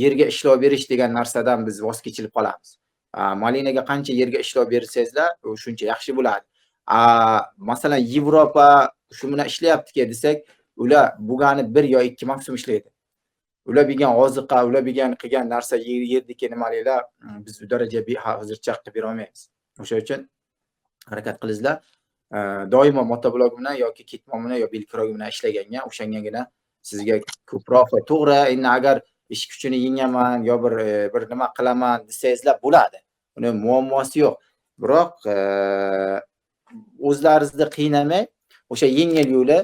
yerga ishlov berish degan narsadan biz voz kechilib qolamiz. Malinaga qancha yerga ishlov bersangizlar, u shuncha yaxshi bo'ladi. Masalan, Yevropa shu bilan ishlayapti-ki desak, ular bo'lgani 1 yo 2 mavsum ishlaydi. Ular bilgan oziqa, ular bilgan qilgan narsa yerdagi nimalar biz u daraja hozircha qilib bera olmaymiz. O'sha uchun harakat qilinglar. Doimo motoblok bilan yoki ketmon bilan yo belkirog bilan ishlaganga, o'shangagina sizga ko'proq to'g'ri, endi agar ish kuchini yengaman yo bir nima qilaman desangizlar bo'ladi. Uni muammosi yo'q. Biroq o'zlaringizni qiynamay, o'sha yengil yo'li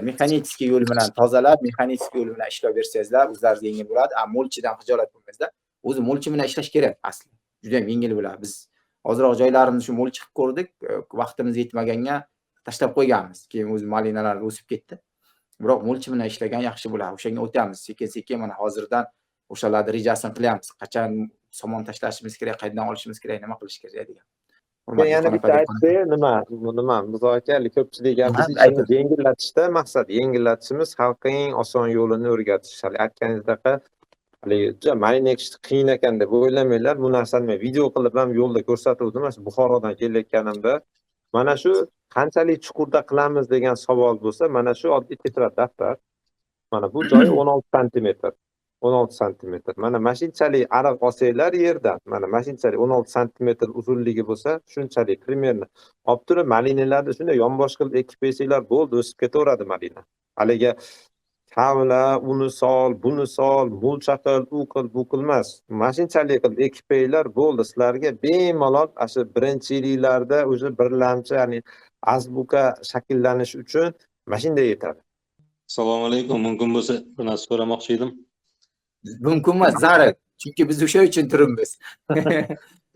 mexanik yo'l bilan tozalab, mexanik yo'l bilan ishlab bersangizlar, o'zlaringizga yengil bo'ladi. Mulchidan xijolat bo'lmaysizlar. O'zi mulchi bilan ishlash kerak asli. Juda ham yengil bo'ladi. Biz hozirroq joylarimizni shu mulch qilib ko'rdik, vaqtimiz yetmaganga tashlab qo'yganmiz. Keyin o'zi malinalar o'sib ketdi. Biroq mulch bilan ishlagan yaxshi bo'ladi. O'shanga o'tamiz. Sekin-sekin mana hozirdan o'shalarni rejasini qilyapmiz. Qachon somon tashlashimiz kerak, qayerdan olishimiz kerak, nima qilish kerak degan. Yana bitta aytdi, nima muzokara ko'pchilik gapimiz yengillatishda maqsad yengillatishimiz xalqning oson yo'lini o'rgatish. Hali aytganingizdek, malina ekishni qiyin ekan deb o'ylamanglar. Bu narsani men video qilib ham yo'lda ko'rsatuvdim. Mana Buxorodan kelayotganimda mana shu qanchalik chuqurda qilamiz degan savol bo'lsa, mana shu oddiy titrat daftar. Mana bu joyi 16 santimetr. 16 santimetr. Mana mashinchalik ariq olsanglar yerdan, mana mashinchalik 16 santimetr uzunligi bo'lsa, shunchalik primerni olib turib, malinalarni shunday yonbosh qilib ekib qo'ysanglar bo'ldi, o'sib ketaveradi malina. Haliga kavla, uni sol, buni sol, mulcha qil, u qil, bu qilmas. Mashinchalik qilib ekib qo'yinglar bo'ldi. Sizlarga bemalol shu birinchi yillarda o'zi birlamchi, ya'ni azbuka shakllanish uchun mashinada yetadi. Assalomu alaykum. Mumkin bo'lsa, bir narsa so'ramoqchi edim. Mumkin emas, zarur. Chunki biz o'sha uchun turibmiz.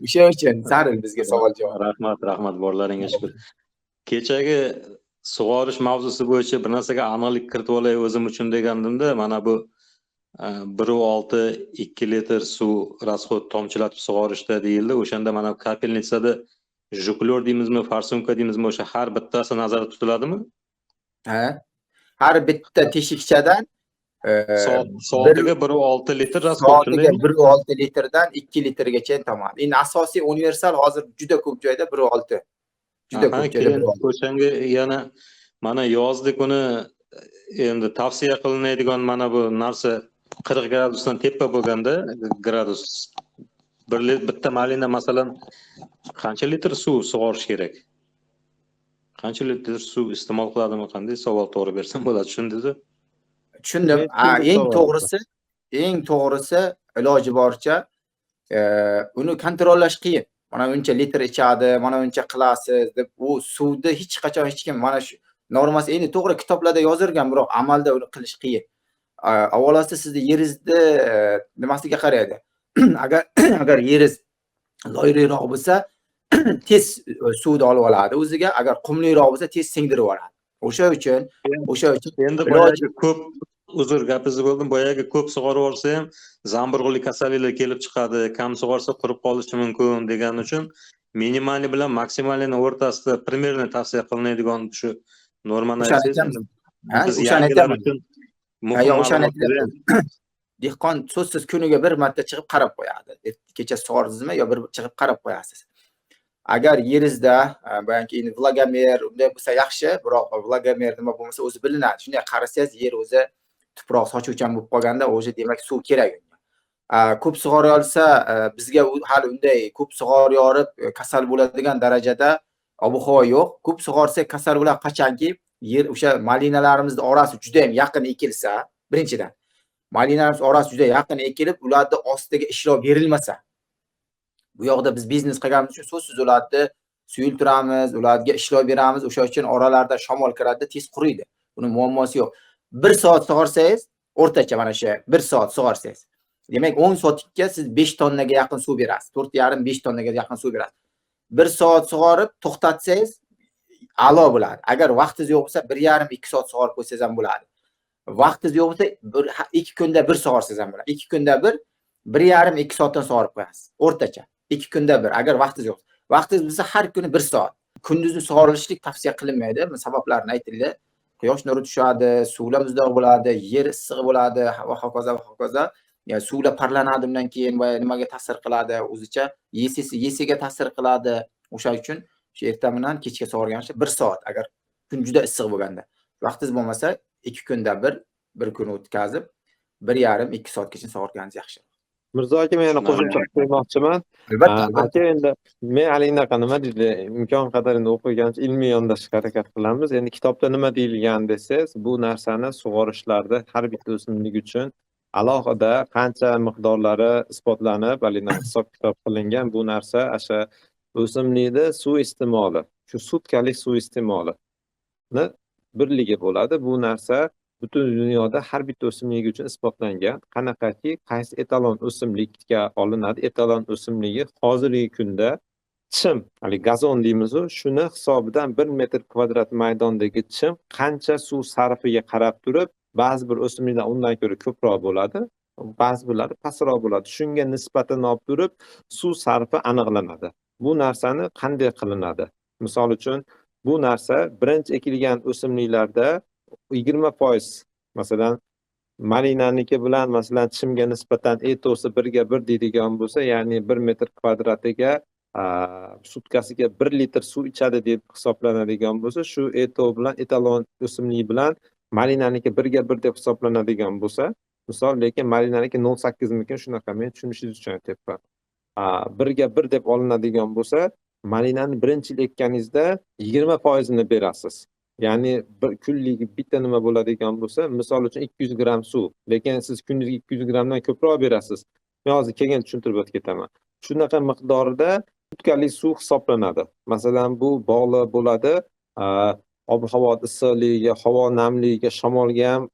O'sha uchun zarur bizga savol javob. Rahmat borlaringga shukr. Kechagi sug'orish mavzusi bo'yicha bir narsaga aniqlik kiritib olay o'zim uchun degandimda, mana bu 1.6 2 litr suv rasxod tomchilatib sug'orishda deyildi. O'shanda mana kapelnitsada juklyor deymizmi, farsumka deymizmi, o'sha har bittasi nazarda tutiladimi? Ha. Har bitta teshikchadan soatiga 1.6 litr rasxod. Soatiga 1.6 litrdan 2 litrgacha tomadi. Endi asosiy universal hozir juda ko'p joyda 1.6. Juda ko'p joyda 1.6. O'shanga yana mana yozdik uni endi tavsiya qilinadigan mana bu narsa 40 gradusdan tepa bo'lganda gradus bitta malina masalan qancha litr suv sug'orish kerak? Qancha litr suv iste'mol qiladimi? Qanday savol to'g'ri bersam bo'ladi, tushundingiz? Tushundim. Eng to'g'risi iloji boricha uni kontrollash qiyin. Mana uncha litr ichadi, mana uncha qilasiz deb u suvni hech qachon hech kim mana shu normasi endi to'g'ri kitoblarda yozilgan, biroq amalda uni qilish qiyin. Avvalasi sizni yeringizni nimasiga qaraydi. Agar yeringiz loyriroq bo'lsa, tez suvni olib oladi o'ziga, agar qumliroq bo'lsa tez singdirib oladi. O'sha uchun endi boyagi ko'p uzr gapingizni bo'ldim. Boyagi ko'p sug'orib olsa ham zamburug'lik kasalliklar kelib chiqadi, kam sug'orsa qurib qolishi mumkin degan uchun minimalni bilan maksimalni o'rtasida primerni tavsiya qilinadigan shu normani aytsangiz. Dehqon so'zsiz kuniga bir marta chiqib qarab qo'yadi. Kecha sug'ordingizmi yo bir chiqib qarab qo'yasiz. Agar yeringizda boyagi endi vlagomer unday bo'lsa yaxshi, biroq vlagomer nima bo'lmasa o'zi bilinadi. Shunday qarasangiz yer o'zi tuproq sochuvchan bo'lib qolganda o'zi demak suv kerak. Ko'p sug'ora olsa bizga hali unday ko'p sug'ora yorib kasal bo'ladigan darajada ob-havo yo'q. Ko'p sug'orsa kasal bo'ladi qachonki yer o'sha malinalarimizni orasi juda ham yaqin ekilsa, birinchidan malinalarimiz orasi juda yaqin ekilib, ularni ostiga ishlov berilmasa. Bu yoqda biz biznes qilganimiz uchun so'zsiz ularni suyultiramiz, ularga ishlov beramiz. O'sha uchun oralarda shamol kiradi, tez quriydi. Buni muammosi yo'q. 1 soat sug'orsangiz, o'rtacha mana shu 1 soat sug'orsangiz, demak 10 soatga siz 5 tonnaga yaqin suv berasiz. 4,5-5 tonnaga yaqin suv berasiz. 1 soat sug'orib to'xtatsangiz a'lo bo'ladi. Agar vaqtingiz yo'q bo'lsa 1,5-2 soat sug'orib qo'ysangiz ham bo'ladi. Vaqtingiz yo'q bo'lsa 2 kunda 1 sug'orsangiz ham bo'ladi. 2 kunda 1,5-2 soatdan sug'orib qo'yasiz. O'rtacha 2 kunda 1 agar vaqtingiz yo'q. Vaqtingiz bo'lsa har kuni 1 soat. Kunduzi sug'orilishlik tavsiya qilinmaydi. Sabablarini aytinglar. Quyosh nuri tushadi, suvlar muzdoq bo'ladi, yer issiq bo'ladi va hokazo va hokazo. Yani suvlar parlanadi undan keyin va nimaga ta'sir qiladi, o'zicha yesiga ta'sir qiladi. O'sha uchun shu erta bilan kechga sug'organcha 1 soat agar kun juda issiq bo'lganda. Vaqtingiz bo'lmasa 2 kunda 1 kun o'tkazib 1,5-2 soatgacha sug'organingiz yaxshi. Mirzo aka, men yana qo'shimcha qilib qo'ymoqchiman. Albatta, Aka, endi men halinaqa nima deydi, imkon qadar endi o'qigancha ilmiy yondashishga harakat qilamiz. Endi kitobda nima deyilgan desangiz, bu narsani sug'orishlarda har bitta o'simlik uchun alohida qancha miqdorlari isbotlanib, halinaqa hisob-kitob qilingan. Bu narsa o'sha o'simlikni suv iste'moli, shu sutkalik suv iste'molini birligi bo'ladi. Bu narsa butun dunyoda har bitta o'simlik uchun isbotlangan. Qanaqaki, qaysi etalon o'simlikka olinadi? Etalon o'simligi hozirgi kunda chim, hali gazon deymiz-ku, shuni hisobidan 1 metr kvadrat maydondagi chim qancha suv sarfiga qarab turib, ba'zi bir o'simliklar undan ko'ra ko'proq bo'ladi, ba'zi birlari pastroq bo'ladi. Shunga nisbatan olib turib, suv sarfi aniqlanadi. Bu narsani qanday qilinadi? Misol uchun, bu narsa birinchi ekilgan o'simliklarda 20%, masalan, malinaniki bilan masalan chimga nisbatan etosi 1 ga 1 deydigan bo'lsa, ya'ni 1 metr kvadratiga sutkasiga 1 litr suv ichadi deb hisoblanadigan bo'lsa, shu eto bilan etalon o'simlik bilan malinaniki 1 ga 1 deb hisoblanadigan bo'lsa, misol, lekin malinaniki 0,8 mikin, shunaqa, men tushunishingiz uchun aytyapman. 1 ga 1 deb olinadigan bo'lsa, malinani birinchi yil ekkaningizda 20% ni berasiz. Ya'ni bir kunlik bitta nima bo'ladigan bo'lsa, misol uchun 200 gram suv, lekin siz kunduzgi 200 gramdan ko'proq berasiz. Men hozir keyin tushuntirib o'tib ketaman. Shunaqa miqdorda sutkalik suv hisoblanadi. Masalan, bu bog'liq bo'ladi ob-havo issiqligiga, havo namligiga, shamolga ham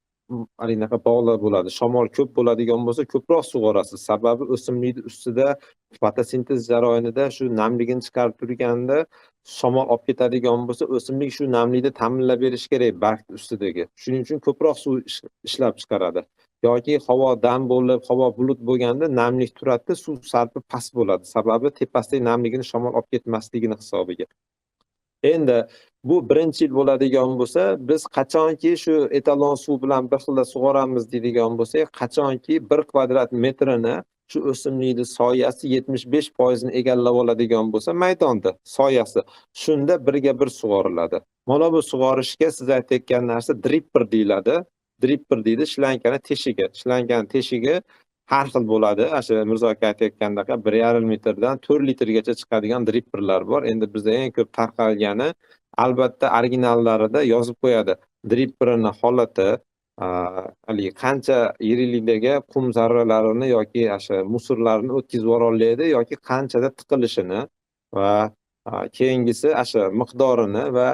alinaqa bog'liq bo'ladi. Shamol ko'p bo'ladigan bo'lsa, ko'proq sug'orasiz. Sababi o'simlikning ustida fotosintez jarayonida shu namligini chiqarib turganda shamol olib ketadigan bo'lsa, o'simlik shu namlikni ta'minlab berish kerak barg ustidagi. Shuning uchun ko'proq suv ishlab chiqaradi. Yoki havo dam bo'lib, havo bulut bo'lganda namlik turadi, suv sarfi past bo'ladi. Sababi tepasidagi namligini shamol olib ketmasligini hisobiga. Endi bu birinchi yil bo'ladigan bo'lsa, biz qachonki shu etalon suv bilan bir xilda sug'oramiz deydigan bo'lsak, qachonki 1 kvadrat metrini shu o'simlikning soyasi 75% ni egallab oladigan bo'lsa, maydonda soyasi, shunda 1 ga 1 sug'oriladi. Mana bu sug'orishga siz aytayotgan narsa dripper deyiladi. Dripper deydi, shlankani teshigi. Shlankani teshigi har xil bo'ladi. O'sha Mirzo aka aytayotgandek 1,5 metrdan 4 litrgacha chiqadigan dripperlar bor. Endi bizda eng ko'p tarqalgani, albatta originallarida yozib qo'yadi. Dripperning holati, hali qancha yirilidagi qum zarralarini yoki o'sha musorlarni o'tkazib yuboroladi yoki qanchada tiqilishini va keyingisi o'sha miqdorini va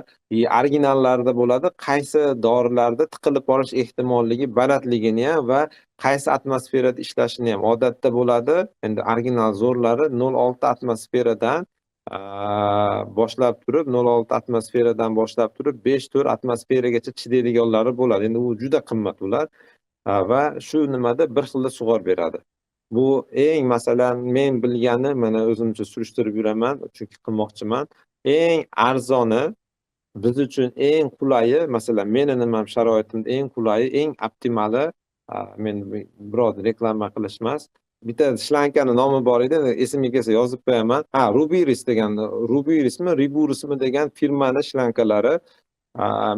originallarda bo'ladi, qaysi dorilarda tiqilib qolish ehtimolligi balandligini ham va qaysi atmosferada ishlashini ham odatda bo'ladi. Endi original zo'rlari 0,6 atmosferadan boshlab turib 0,6 atmosferadan boshlab turib 5-4 atmosferagacha chidaydiganlari bo'ladi. Endi u juda qimmat ular va shu nimada bir xilda sug'orib beradi. Bu eng, masalan, men bilgani, mana o'zimcha surishtirib yuraman, chunki qilmoqchiman. Eng arzoni, biz uchun eng qulayi, masalan, meni nimam sharoitimda eng qulayi, eng optimali, men biror reklama qilish emas. Bitta shlankani nomi bor edi, esimga kelsa yozib qo'yaman. Rubiris degan, Rubirismi, Riburismi degan firmani shlankalari.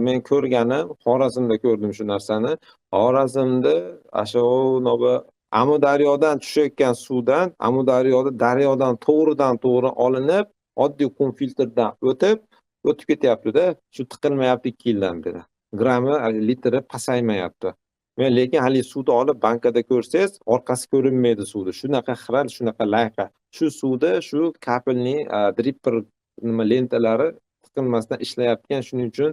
Men ko'rganim, Xorazmda ko'rdim shu narsani. Xorazmda o'sha Amudaryodan tushayotgan suvdan, Amudaryoda daryodan to'g'ri olinib, oddiy qum filtrdan o'tib ketyapti-da, shu tiqilmayapti 2 yildan beri. Grammi, litri pasaymayapti. Men lekin hali suvni olib bankada ko'rsangiz, orqasi ko'rinmaydi suvni. Shunaqa xiral, shunaqa layqa. Shu suvda shu kapelning dripper lentalari tiqilmasdan ishlayotgan, shuning uchun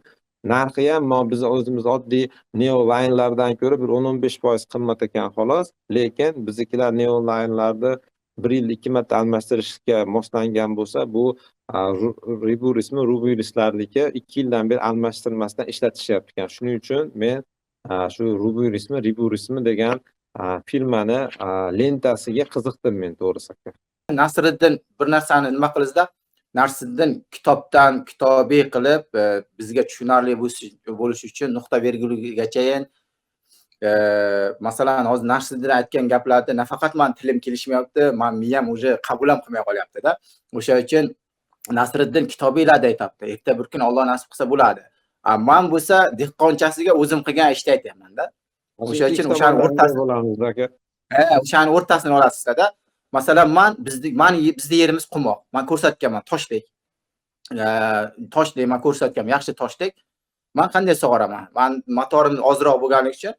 narxi ham biz o'zimiz oddiy neolaynerlardan ko'ra bir 10-15% qimmat ekan xolos, lekin biznikilar neolaynerlarni bir yilda 2 marta almashtirishga moslangan bo'lsa, bu ruburislarniki 2 yildan beri almashtirmasdan ishlatishyapti ekan. Shuning uchun men shu riburismi degan firmani lentasiga qiziqdim men to'g'risi. Nasriddin bir narsani nima qilizda, Nasriddin kitobdan kitobiy qilib bizga tushunarli bo'lishi uchun nuqta virgulgachayin masalan hozir Nasriddin aytgan gaplarda nafaqat men tilim kelishmayapti, men miyam уже qabul ham qilmay qolyapti-da. O'sha uchun Nasriddin kitobiylarda aytibdi. Erta bir kun Alloh nasib qilsa bo'ladi. Men bo'lsa dehqonchasiga o'zim qilgan ishni aytayapman-da. O'sha uchun o'shaning o'rtasida bo'lamiz aka. O'shaning o'rtasini olasizda. Masalan, bizning yerimiz qumoq. Men ko'rsatganman toshdek. Toshdek men ko'rsatganman, yaxshi toshdek. Men qanday sug'oraman? Men motorimiz ozroq bo'lganligi uchun,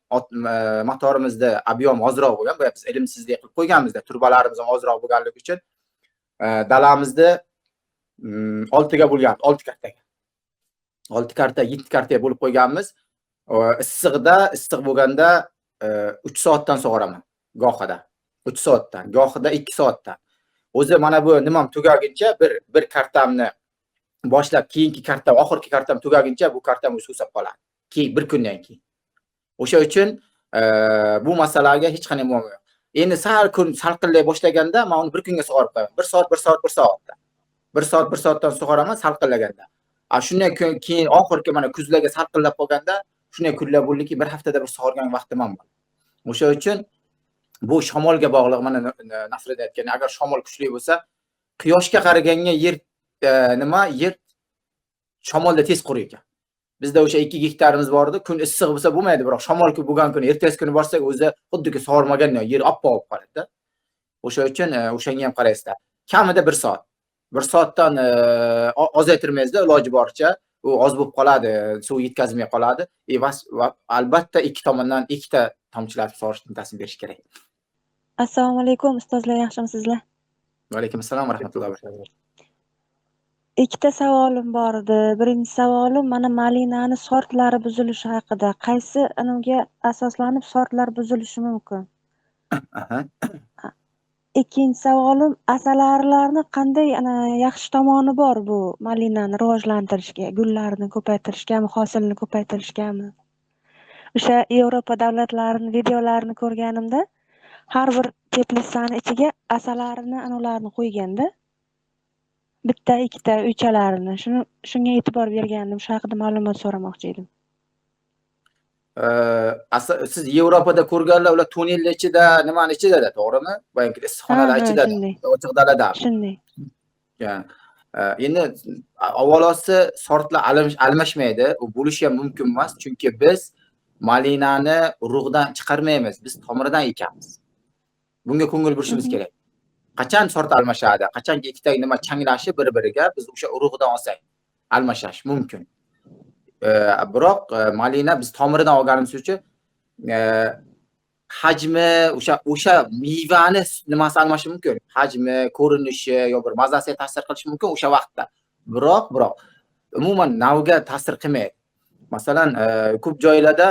motorimizda ob'yom ozroq bo'lgan, bu biz ilmsizlik qilib qo'yganmizda, turbalarimiz ham ozroq bo'lganligi uchun dalamizda 6 ga bo'lgan, 6 kartaga. 6 karta, 7 kartaga bo'lib qo'yganmiz. Issiq bo'lganda 3 soatdan sug'oraman gohida. 3 soatdan, gohida 2 soatdan. O'zi mana bu nimam tugaguncha bir kartamni boshlab keyingi karta, oxirgi kartam tugaguncha bu kartam o'sib qoladi. Keyin bir kundan keyin. O'sha uchun bu masalaga hech qanday muammo yo'q. Endi sal kun salqinlay boshlaganda men uni bir kunga sug'orib qo'yaman. 1 soatdan. 1 soatdan sug'oraman salqinlaganda. Shundan keyin oxirgi mana kuzlarga salqinlab qolganda, shunday kunlar bo'ldiki, bir haftada bir sug'organ vaqtim ham bor. O'sha uchun bu shamolga bog'liq. Mana Nasriddin aytgan, agar shamol kuchli bo'lsa, quyoshga qaraganga yer yer shamolda tez quriyor ekan. Bizda o'sha 2 gektarimiz bor edi, kun issiq bo'lsa bo'lmaydi, biroq shamol bo'lgan kuni ertasi kuni borsak, o'zi xuddiki sug'ormagandan yer oppoq bo'lib qoladi-da. O'sha uchun o'shanga ham qaraysizlar. Kamida 1 soat. 1 soatdan ozaytirmaysizda iloji boricha, u oz bo'lib qoladi, suv yetkazmay qoladi. Albatta ikki tomondan ikkita tomchilatib sug'orish tintasini berish kerak. Assalomu alaykum ustozlar, yaxshimisizlar? Va alaykum assalom va rahmatullohi va barakatuh. Ikkita savolim bor edi. Birinchi savolim mana malinani sortlari buzilishi haqida. Qaysi unga asoslanib sortlar buzilishi mumkin? Ikkinchi savolim, asalarilarni qanday yaxshi tomoni bor bu malinani rivojlantirishga, gullarni ko'paytirishgami, hosilni ko'paytirishgami? O'sha Yevropa davlatlarining videolarini ko'rganimda har bir teplitsani ichiga asalarini ularni qo'yganda, bitta, ikkita, uchalarini. Shunga e'tibor bergandim, shu haqida ma'lumot so'ramoqchi edim. Siz Yevropada ko'rganlar ular tunnellar ichida, nimani ichida, to'g'rimi? Balki issiqxonalar ichida, ochiq dalada. Shunday. Endi avvalosi sortlar almashmaydi, u bo'lishi ham mumkin emas, chunki biz malinani urug'dan chiqarmaymiz, biz tomiridan ekamiz. Bunga ko'ngil burishimiz kerak. Qachon sort almashadi, qachonki ikkita nima changlashi bir-biriga, biz o'sha urug'dan olsak almashash mumkin. Biroq malina biz tomiridan olganimiz uchun hajmi, o'sha mevani nimasi almashishi mumkin. Hajmi, ko'rinishi yo bir mazasiga ta'sir qilishi mumkin o'sha vaqtda. Biroq umuman navga ta'sir qilmaydi. Masalan, ko'p joylarda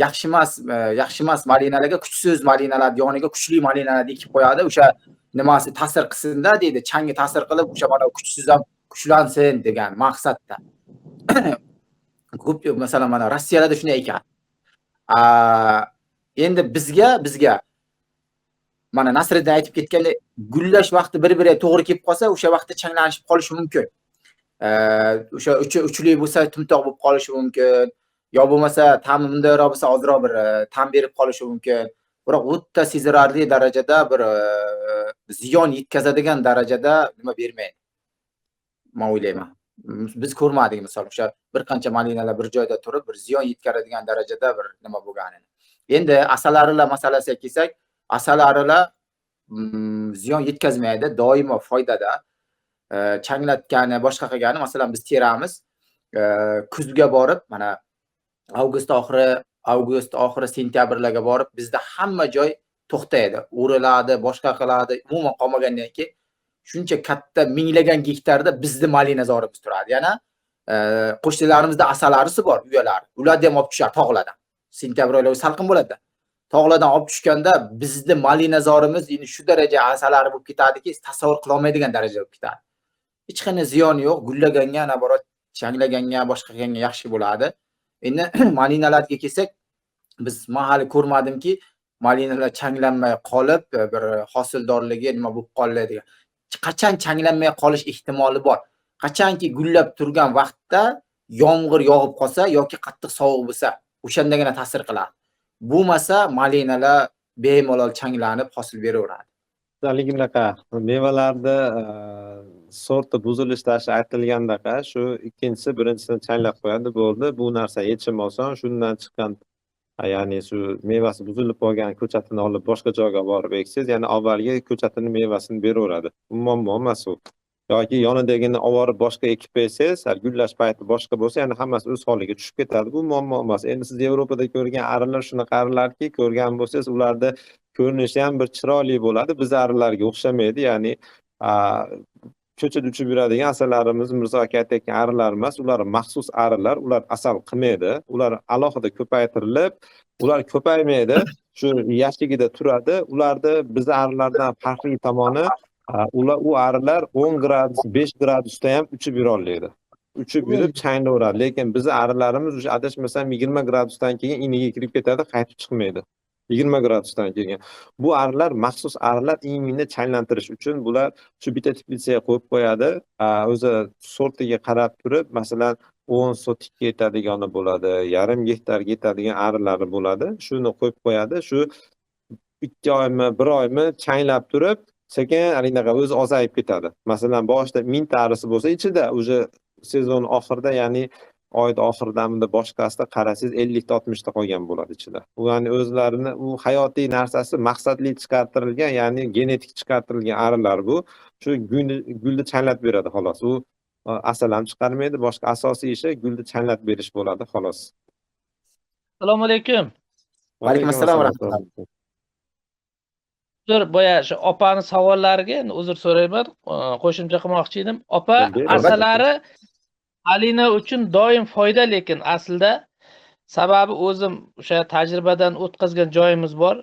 yaxshi emas malinalarga kuchsiz malinalar yoniga kuchli malinalar ekib qo'yadi. O'sha nimasi ta'sir qilsin-da deydi, changi ta'sir qilib, o'sha mana kuchsiz ham kuchlansin degan maqsadda. Ko'p masalan mana Rossiyada shunday ekan. Endi bizga mana Nasriddin aytib ketgandek, gullash vaqti bir-biriga to'g'ri kelib qolsa, o'sha vaqtda changlanishib qolishi mumkin. O'sha uchli bo'lsa, timtoq bo'lib qolishi mumkin. Yo bo'lmasa, ta'mi mundayroq bo'lsa, ozroq bir ta'm berib qolishi mumkin. Biroq o'ta sezilarli darajada bir ziyon yetkazadigan darajada nima bermaydi. Men o'ylayman. Biz ko'rmadik misol o'sha bir qancha malinalar bir joyda turib, bir ziyon yetkazadigan darajada bir nima bo'lganini. Endi asalarilar masalasiga kelsak, asalarilar ziyon yetkazmaydi, doimo foydada. Changlatgani, boshqa qilgani, masalan biz teramiz. Kuzga borib, mana avgust oxiri sentyabrlarga borib, bizda hamma joy to'xtaydi, o'riladi, boshqa qiladi, umuman qolmagandan keyin shuncha katta minglagan gektarda bizni malina zorimiz turadi. Yana qo'shnilarimizda asalarisi bor, uyalari. Ularni ham olib tushadi tog'lardan. Sentyabr oylari salqin bo'ladi. tog'lardan olib tushganda bizni malinazorimiz endi shu daraja asalari bo'lib ketadiki, tasavvur qila olmaydigan darajada bo'lib ketadi. Hech qanday ziyoni yo'q, gullaganga, naborot changlaganga, boshqa qilganga yaxshi bo'ladi. Endi malinalarga kelsak, biz men hali ko'rmadimki, malinalar changlanmay qolib, bir hosildorligi nima bo'lib qoladi degan. Qachon changlanmay qolish ehtimoli bor? Qachonki gullab turgan vaqtda yomg'ir yog'ib qolsa yoki qattiq sovuq bo'lsa, o'shandagina ta'sir qiladi. Bo'lmasa malinalar bemalol changlanib hosil beraveradi. Haligi bunaqa mevalarda sorti buzilish tashxisi aytilgandaqa, shu ikkinchisi birinchisini changlab qo'yadi, bo'ldi. Bu narsa yechim oson. Shundan chiqqan ya'ni shu mevasi buzilib qolgan ko'chatini olib boshqa joyga borib eksangiz, ya'ni avvalgi ko'chatini mevasini beraveradi. Bu muammo emas u. Yoki yonidagini olib boshqa ekib qo'ysangiz, gullash payti boshqa bo'lsa, ya'ni hammasi o'z holiga tushib ketadi. Bu muammo emas. Endi siz Yevropada ko'rgan arilar shunaqa arilarki, ko'rgan bo'lsangiz, ularda ko'rinishi ham bir chiroyli bo'ladi. Biz arilarga o'xshamaydi. Ya'ni ko'chada uchib yuradigan asallarimiz, Mirzo aka aytayotgan arilar emas, ular maxsus arilar, ular asal qilmaydi. Ular alohida ko'paytirilib, ular ko'paymaydi, shu yashigida turadi. Ularda biz arilardan farqli tomoni, u arilar 10 gradus, 5 gradusda ham uchib yura oladi. Uchib yurib changlayveradi. Lekin biz arilarimiz o'sha adashmasam 20 gradusdan keyin iniga kirib ketadi, qaytib chiqmaydi. 20 gradusdan keyin. Bu arilar maxsus arilar, iminni changlantirish uchun bular shu bitta teplitsaga qo'yib qo'yadi. O'zi sortiga qarab turib, masalan 10 sotikka yetadigani bo'ladi, yarim gektarga yetadigan arilari bo'ladi. Shuni qo'yib qo'yadi. Shu 2 oymi, 1 oymi changlab turib, sekin anaqa o'zi ozayib ketadi. Masalan, boshida 1000 ta arisi bo'lsa, ichida o'zi sezon oxirida, ya'ni oyda oxiridamida boshqasida qarasangiz 50 ta 60 ta qolgan bo'ladi ichida. U ya'ni o'zlarini u hayotiy narsasi maqsadli chiqartirilgan, ya'ni genetik chiqartirilgan arilar bu. Shu gulni changlatib beradi xolos. U asal ham chiqarmaydi, boshqa asosiy ishi gulni changlatib berish bo'ladi xolos. Assalomu alaykum. Va alaykum assalom va rahmatulloh. Boya shu opani savollariga uzr so'rayman, qo'shimcha qilmoqchi edim. Opa, asalari malina uchun doim foyda, lekin aslida sababi o'zim o'sha tajribadan o'tkazgan joyimiz bor.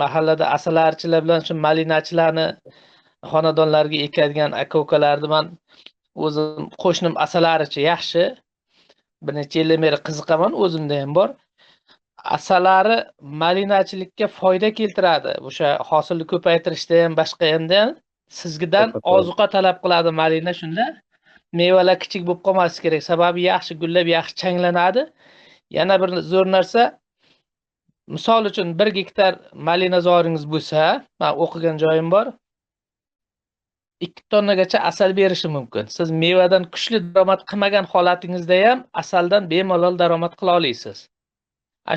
Mahallada asalarichilar bilan shu malinachilarni xonadonlarga ekadigan aka-ukalarni men o'zim qo'shnim asalarichi yaxshi. Bir necha yildan beri qiziqaman, o'zimda ham bor. Asalari malinachilikka foyda keltiradi. O'sha hosilni ko'paytirishda ham, boshqa ham sizgidan ozuqa talab qiladi malina shunda. Mevalar kichik bo'lib qolmasligi kerak. Sababi yaxshi gullab, yaxshi changlanadi. Yana bir zo'r narsa, misol uchun 1 gektar malinazoringiz bo'lsa, men o'qigan joyim bor. 2 tonnagacha asal berishi mumkin. Siz mevadan kuchli daromad qilmagan holatingizda ham asaldan bemalol daromad qila olasiz.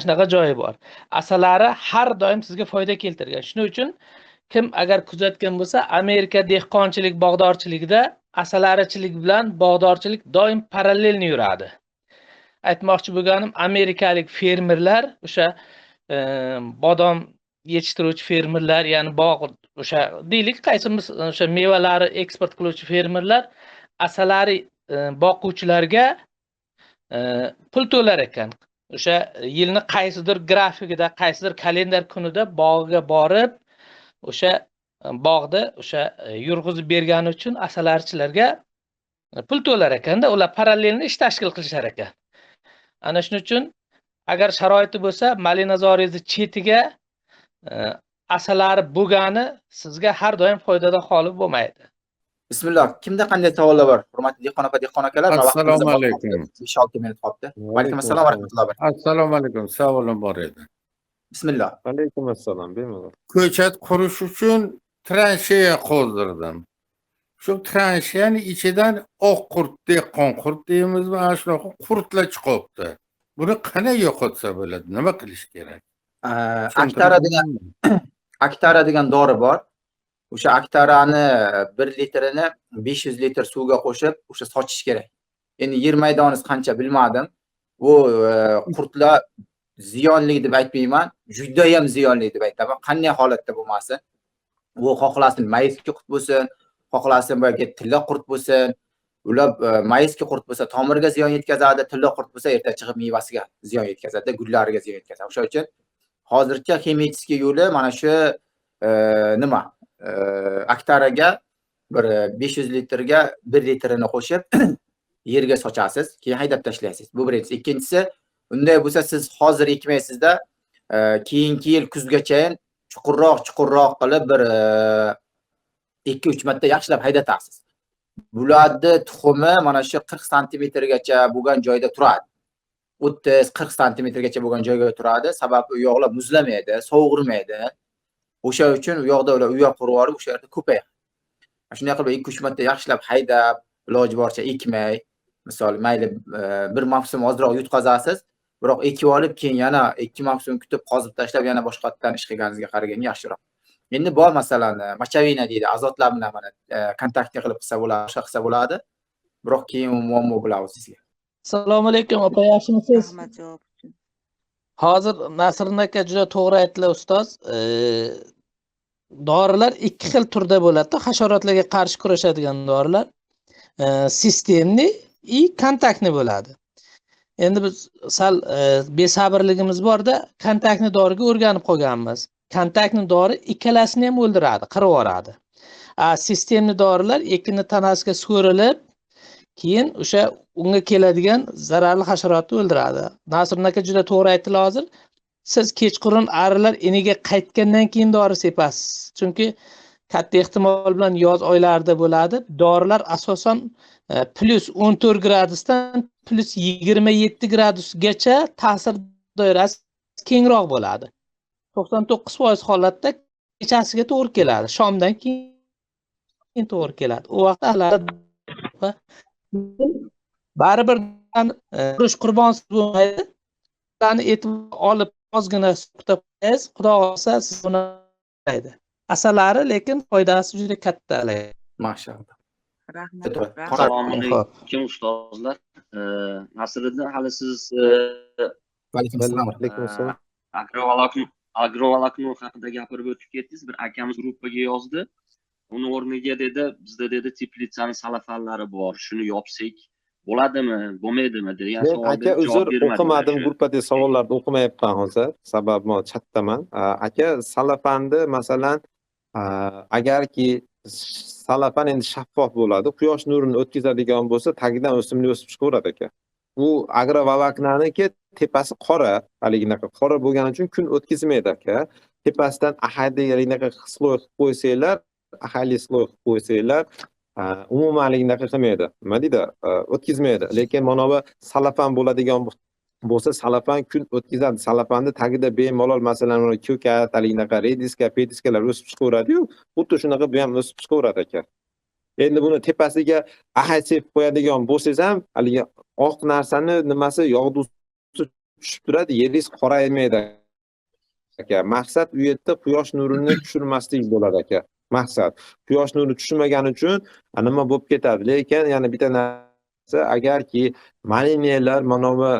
Shunaqa joyi bor. Asalari har doim sizga foyda keltirgan. Shuning uchun kim agar kuzatgan bo'lsa, Amerika dehqonchilik, bog'dorchilikda asalarichilik bilan bog'dorchilik doim parallelni yuradi. Aytmoqchi bo'lganim, amerikalik fermerlar, o'sha bodom yetishtiruvchi fermerlar, ya'ni bog' o'sha deylik, qaysimiz o'sha mevalari eksport qiluvchi fermerlar asalari boquvchilarga pul to'lar ekan. O'sha yilni qaysidir grafikida, qaysidir kalendar kunida bog'iga borib, o'sha bog'da o'sha yurg'izib bergani uchun asalarichilarga pul to'lar ekanda, ular parallelni ish tashkil qilishar ekan. Ana shuning uchun agar sharoiti bo'lsa, malinazoringizni chetiga asalari bo'lgani sizga har doim foydadan xoli bo'lmaydi. Bismillah. Kimda qanday savollar bor? Hurmatli dehqon opa, dehqon akalar. Assalomu alaykum. 5-6 minut qoldi. Va alaykum assalom va rahmatullohi. Assalomu alaykum. Savolim bor edi. Bismillah. Alaykum assalom. Bemalol. Ko'chat qurish uchun transheya qozdirdim. Shu transheyani ichidan oq qurt, dehqon qurt deymizmi, ana shunaqa qurtlar chiqibdi. Buni qanday yo'qotsa bo'ladi? Nima qilish kerak? Aktara degan dori bor. O'sha aktarani 1 litrini 500 litr suvga qo'shib, o'sha sochish kerak. Endi yer maydoniz qancha bilmadim. Bu qurtlar ziyonli deb aytmayman, juda ham ziyonli deb aytaman. Qanday holatda bo'lmasin, bu xohlasin mayizga qurt bo'lsin, xohlasin boyagi tilla qurt bo'lsin. Ular mayizga qurt bo'lsa tomirga ziyon yetkazadi, tilla qurt bo'lsa erta chiqib mevasiga ziyon yetkazadi, gullariga ziyon yetkazadi. O'sha uchun hozircha ximический yo'li mana shu nima aktariga bir 500 litrga 1 litrini qo'shib yerga sochasiz, keyin haydab tashlaysiz. Bu birinchisi. Ikkinchisi, unday bo'lsa siz hozir ekmaysizda, keyingi yil kuzgacha chuqurroq qilib bir 2-3 marta yaxshilab haydatasiz. Bularni tuxumi mana shu 40 santimetrgacha bo'lgan joyda turadi. 30-40 santimetrgacha bo'lgan joyga turadi. Sababi u yoqlar muzlamaydi, sovurmaydi. O'sha uchun u yoqda ular uya qurib olib, o'sha yerda ko'payadi. Shunday qilib 2-3 marta yaxshilab haydab, iloji boricha ekmay, misol mayli bir mavsum ozroq yutqazasiz, biroq ekib olib keyin yana 2 mavsum kutib qozib tashlab yana boshqatdan ish qilganingizga qaraganda yaxshiroq. Endi bor masalan mochavina deydi, azotlar bilan mana kontaktni qilib qilsa bo'ladi, boshqa qilsa bo'ladi. Biroq keyin muammo bo'ladi sizga. Assalomu alaykum, opa, yaxshimisiz? Rahmat javob uchun. Hozir Nasriddin aka juda to'g'ri aytdilar ustoz. Dorilar ikki xil turda bo'ladi, hasharotlarga qarshi kurashadigan dorilar. Sistemli и kontaktni bo'ladi. Endi biz sal besabrligimiz borda kontaktni doriga o'rganib qolganmiz. Kontaktni dori ikkalasini ham o'ldiradi, qirib yuboradi. Sistemli dorilar ekinni tanasiga so'rilib, keyin o'sha unga keladigan zararli hasharotni o'ldiradi. Nasriddin aka juda to'g'ri aytdilar hozir. Siz kechqurun arilar iniga qaytgandan keyin dori sepasiz. Chunki katta ehtimol bilan yoz oylarida bo'ladi. Dorilar asosan plus 14 gradusdan plus 27 gradusgacha ta'sir doirasi kengroq bo'ladi. 99% holatda kechasiga to'g'ri keladi, shomdan keyin to'g'ri keladi. U vaqtda baribir urush qurbonsiz bo'lmaydi. Ularni e'tibor olib ozgina suhbat qilsangiz, Xudo xolasa siz buni qilaydi. Asalari lekin foydasi juda katta. Mashaalloh. Rahmat. Assalomu alaykum ustozlar. Nasriddin, hali siz Alaykum assalom. agrovolokno haqida gapirib o'tib ketdingiz. Bir akamiz gruppaga yozdi. Uni o'rniga dedi, bizda dedi teplitsani salafanlari bor. Shuni yopsak bo'ladimi, bo'lmaydimi degan savolga aka uzr, o'qimadim, gruppadagi savollarni o'qimayapman hozir. Sababi men chatdaman. Aka, salafanni masalan agarki salafan endi shaffof bo'ladi, quyosh nurini o'tkazadigan bo'lsa, tagidan o'simlik o'sib chiqaveradi aka. Bu agrovoloknaniki tepasi qora, haliginaqa qora bo'lgani uchun kun o'tkazmaydi aka. Tepasidan ahadiyga sloy qilib qo'ysanglar, ahali sloy qilib qo'ysanglar, umuman haliginaqa qilmaydi. Nima deydi? O'tkazmaydi. Lekin mana bu salafan bo'ladigan bo'lsa, salafan kun o'tkazadi. Salafanni tagida bemalol masalan ko'kat, haliginaqa rediska, petiskalar o'sib chiqaveradi-yu, xuddi shunaqa bu ham o'sib chiqaveradi aka. Endi buni tepasiga ahad sepib qo'yadigan bo'lsangiz ham, haligi oq narsani nimasi yog'dusi tushib turadi, yeringiz qoraymaydi aka. Maqsad u yerda quyosh nurini tushirmaslik bo'ladi aka. Maqsad quyosh nuri tushmagani uchun nima bo'lib ketadi. Lekin yana bitta narsa, agarki malinalar mana bu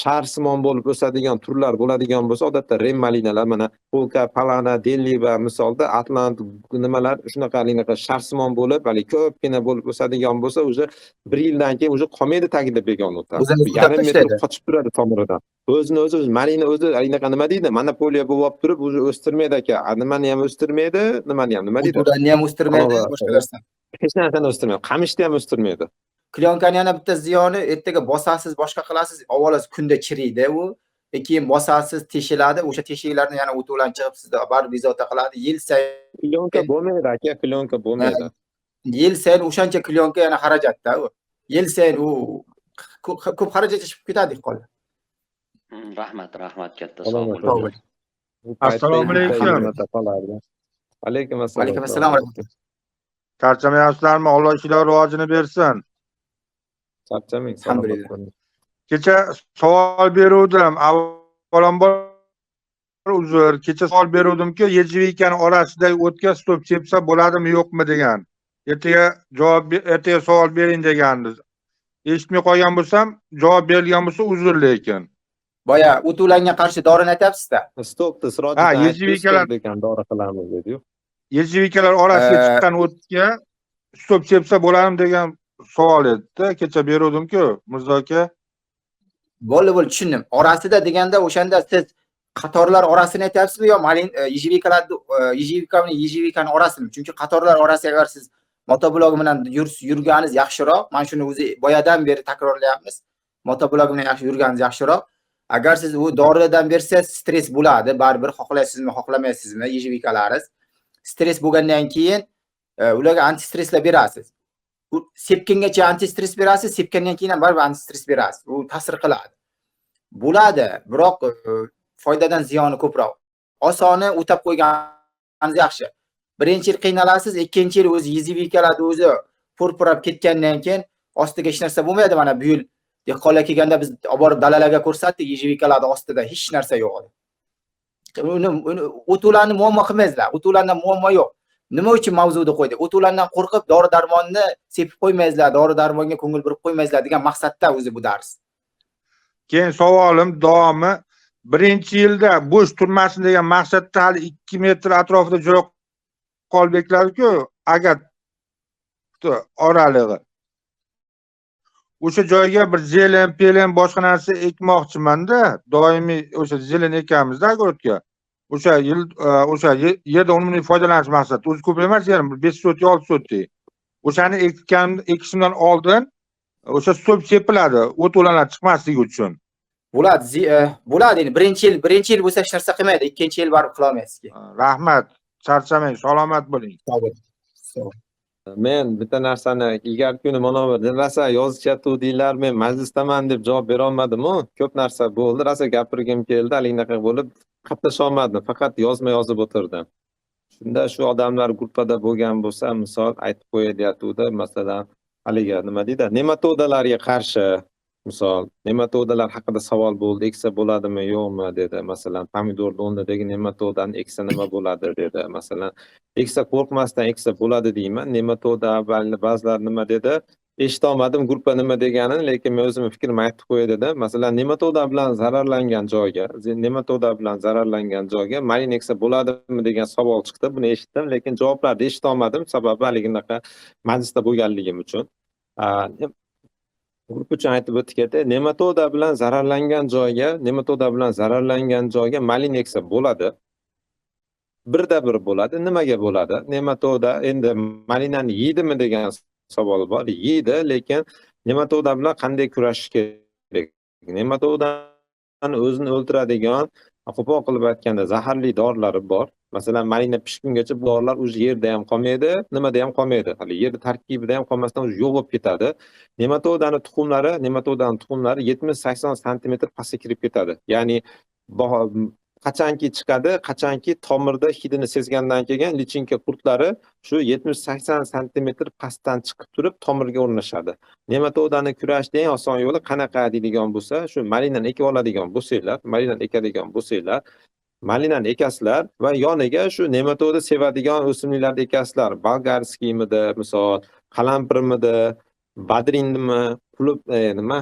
sharsimon bo'lib o'sadigan turlar bo'ladigan bo'lsa, odatda rem malinalar mana polka, palana, delli va misolda atlant nimalar shunaqalinaqa sharsimon bo'lib, hali ko'pgina bo'lib o'sadigan bo'lsa, o'zi 1 yildan keyin o'zi qolmaydi tagida begona o'tadi. Yarim metr qochib turadi tomiridan. O'zini o'zi malina o'zi anaqa nima deydi? Monopoliya bo'lib turib o'zi o'stirmaydi aka. Nimani ham o'stirmaydi, nimani ham nima deydi? Ularni ham o'stirmaydi, boshqa narsa. Hech narsani o'stirmaydi. Qamishni ham o'stirmaydi. Klyonkani yana bitta ziyoni, ertaga bosasiz, boshqa qilasiz, avvalo kunda chiriydi u, keyin bosasiz, teshiladi, o'sha teshiklarni yana o't bilan chiqib sizda baribir bezovta qiladi. Yil sayin Klyanka bo'lmaydi aka, klyanka bo'lmaydi. Yil sayin o'shancha klyanka yana xarajatda u. Yil sayin u ko'p xarajat chiqib ketadi dehqonlar. Rahmat katta. Assalomu alaykum. Alaykum assalom. Alaykum assalom. Charchamayapsizlarmi? Alloh ishlar rivojini bersin. Charchamang. Alhamdulillah. Kecha savol beruvdim. Avvalambor uzr, kecha savol beruvdimki, yejvikani orasida o'tga stop sepsa bo'ladimi, yo'qmi degan. Ertaga savol bering degandingiz. Eshitmay qolgan bo'lsam, javob berilgan bo'lsa uzr lekin. Boya o'tulanga qarshi dorini aytyapsiz-da. Stopni sirojda yejvikalar degan dori qilamiz dedi-yu. Yejvikalar orasiga chiqqan o'tga stop sepsa bo'ladimi degan savol edi. Kecha beruvdim-ku, Mirzo aka. Bo'ldi, tushundim. Orasida deganda o'shanda siz qatorlar orasini aytyapsizmi yo yejivkani orasimi? Chunki qatorlar orasi agar siz motoblog bilan yurganingiz yaxshiroq. Men shuni o'zi boyadan beri takrorlayapmiz. Motoblog bilan yurganingiz yaxshiroq. Agar siz u doridan bersangiz stress bo'ladi. Baribir xohlaysizmi, xohlamaysizmi yejivkalaringiz. Stress bo'lgandan keyin ularga antistresslar berasiz. Sepkingacha antistress berasiz, sepgandan keyin ham baribir antistress berasiz. U ta'sir qiladi. Bo'ladi, biroq foydadan ziyoni ko'proq. Osoni o'tab qo'yganingiz yaxshi. Birinchi yil qiynalasiz, ikkinchi yil o'zi yezivikalarni o'zi purpurab ketgandan keyin ostiga hech narsa bo'lmaydi. Mana bu yil dehqonlar kelganda biz olib borib dalalarga ko'rsatdik, yezivikalarning ostida hech narsa yo'q edi. Uni o'tuvlarni muammo qilmaysizlar. O'tuvlardan muammo yo'q. Nima uchun mavzuni qo'ydik? O'tuvlardan qo'rqib dori-darmonni sepib qo'ymaysizlar, dori-darmonga ko'ngil burib qo'ymaysizlar degan maqsadda o'zi bu dars. Keyin savolim davomi, birinchi yilda bo'sh turmasin degan maqsadda hali 2 metr atrofida joy qolib beklardi-ku, agar oralig'i. O'sha joyga bir zelen, pelen boshqa narsa ekmoqchiman-da, doimiy o'sha zelen ekamizda ogrodga. O'sha yerda unumli foydalanish maqsadida. O'zi ko'p emas, yarim 5 sotix, 6 sotix. O'shani ekishimdan oldin o'sha stop sepiladi, o't-o'lanlar chiqmasligi uchun. Bo'ladi endi birinchi yil bo'lsa hech narsa qilmaydi, ikkinchi yil barib qila olmaysiz. Rahmat, charchamang, salomat bo'ling. Sog' Men bitta narsani ilgari kuni mana bu rosa yozishyapti deydilar, men majlisdaman deb javob bera olmadim-ku. Ko'p narsa bo'ldi, rosa gapirgim keldi, haligi bo'lib qatnasha olmadim, faqat yozib o'tirdim. Shunda shu odamlar gruppada bo'lgan bo'lsa, misol aytib qo'yay deyatuvdi, masalan, haligi nima deydi, nematodalarga qarshi misol nematodalar haqida savol bo'ldi, eksa bo'ladimi, yo'qmi dedi. Masalan, pomidorni o'rnidagi nematodani eksa nima bo'ladi dedi. Masalan, eksa qo'rqmasdan eksa bo'ladi deyman. Nematoda ba'zilar nima dedi? Eshita olmadim gruppa nima deganini, lekin men o'zim fikrimni aytib qo'yay dedim. Masalan, nematoda bilan zararlangan joyga malin eksa bo'ladimi degan savol chiqdi. Buni eshitdim, lekin javoblarni eshita olmadim, sababi haligidaqa majlisda bo'lganligim uchun. Grup uchun aytib o'tdik edi. Nematoda bilan zararlangan joyga malin eksa bo'ladi. Birda bir bo'ladi. Nimaga bo'ladi? Nematoda endi malinani yeydimi degan savol bor. Yeydi, lekin nematoda bilan qanday kurashish kerak? Nematodani o'zini o'ldiradigan, qo'pol qilib aytganda zaharli dorilar bor. Masalan, malina pishgungacha bu dorilar o'zi yerda ham qolmaydi, nimada ham qolmaydi. Hali yer tarkibida ham qolmasdan o'zi yo'q bo'lib ketadi. Nematodani tuxumlari 70-80 sm pastga kirib ketadi. Ya'ni qachonki chiqadi, qachonki tomirda hidini sezgandan keyin lichinka qurtlari shu 70-80 sm pastdan chiqib turib tomirga o'rnashadi. Nematodani kurashning eng oson yo'li qanaqa deydigan bo'lsa, shu malinani ekib oladigan bo'lsanglar, malinani ekasizlar va yoniga shu nematoda sevadigan o'simliklarni ekasizlar. Bolgarskiymidi, misol, qalampirmidi, badrindimi, qulub nima?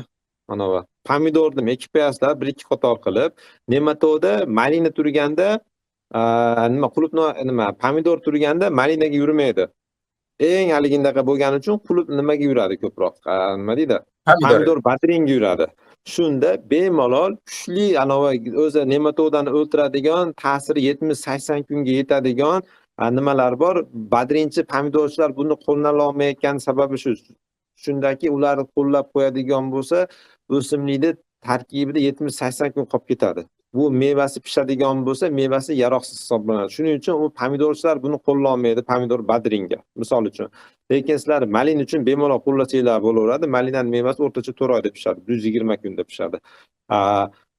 Mana bu pomidorni ekib qo'yasizlar, bir ikki qator qilib. Nematoda malina turganda, pomidor turganda malinaga yurmaydi. Eng haligindaqa bo'lgani uchun qulub nimaga yuradi ko'proq? Nima deydi? Pomidor badringa yuradi. Shunda bemalol kuchli o'zi nematodani o'ldiradigan, ta'siri 70-80 kunga yetadigan nimalar bor. Badrinchi pomidorchilar buni qo'ldan olmayotgan sababi shu. Shundaki ularni qo'llab qo'yadigan bo'lsa, o'simlikni tarkibida 70-80 kun qolib ketadi. Bu mevasi pishadigan bo'lsa, mevasi yaroqsiz hisoblanadi. Shuning uchun u pomidorchilar buni qo'llanmaydi, pomidor badringa, misol uchun. Lekin sizlar malin uchun bemalol qo'llasanglar bo'laveradi. Malinaning mevasi o'rtacha 4 oyda pishadi, 120 kunda pishadi.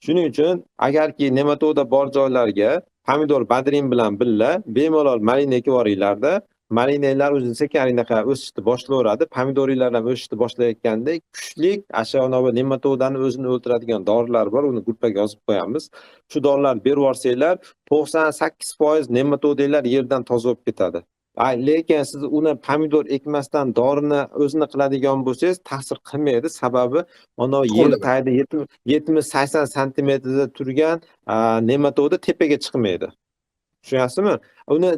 Shuning uchun agarki nematoda bor joylarga pomidor badrin bilan birga bemalol malina ekib yuboringlarda, malinalar o'zi sekin-sekin o'sishni boshlayveradi. Pomidorlar ham o'sishni boshlayotganda kuchli ashyonovi nematodani o'zini o'ldiradigan dorilar bor, uni gruppaga yozib qo'yamiz. Shu dorilarni berib yuborsanglar, 98% nematodalar yerdan toza bo'lib ketadi. Lekin siz uni pomidor ekmasdan dorini o'zini qiladigan bo'lsangiz, ta'sir qilmaydi. Sababi mana yer tagida 70-80 sm da turgan nematoda tepaga chiqmaydi. Tushunyapsizmi? Uni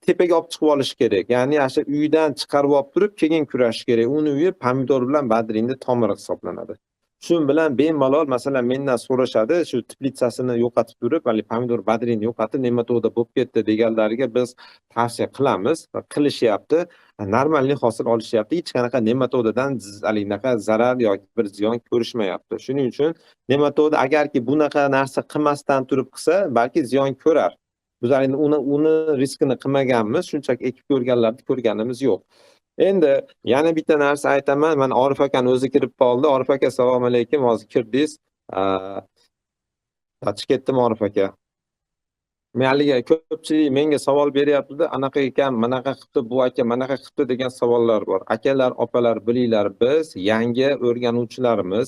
tepaga olib chiqib olish kerak. Ya'ni o'sha uydan chiqarib olib turib, keyin kurashish kerak. Uni uyi pomidor bilan badrinda tomiri hisoblanadi. Shu bilan bemalol masalan mendan so'rashadi, shu teplitsasini yo'qotib turib, hali pomidor bodrini yo'qotib, nematoda bo'lib ketdi deganlariga biz tavsiya qilamiz va qilishyapti. Normalniy hosil olishyapti. Hech qanaqa nematodadan haligi zarar yoki bir ziyon ko'rishmayapti. Shuning uchun nematoda agarki bunaqa narsa qilmasdan turib qilsa, balki ziyon ko'rar. Biz endi uni riskini qilmaganmiz, shunchaki ekib ko'rganlarni ko'rganimiz yo'q. Endi yana bitta narsa aytaman. Mana Orif akani o'zi kirib qoldi. Orif aka, assalomu alaykum. Hozir kirdingiz. Qochib ketdim Orif aka. Men haligi ko'pchilik menga savol beryapti-da, anaqa ekan, manaqa qilibdi, bu aka manaqa qilibdi degan savollar bor. Akalar, opalar, bilinglar, biz yangi o'rganuvchilarimiz.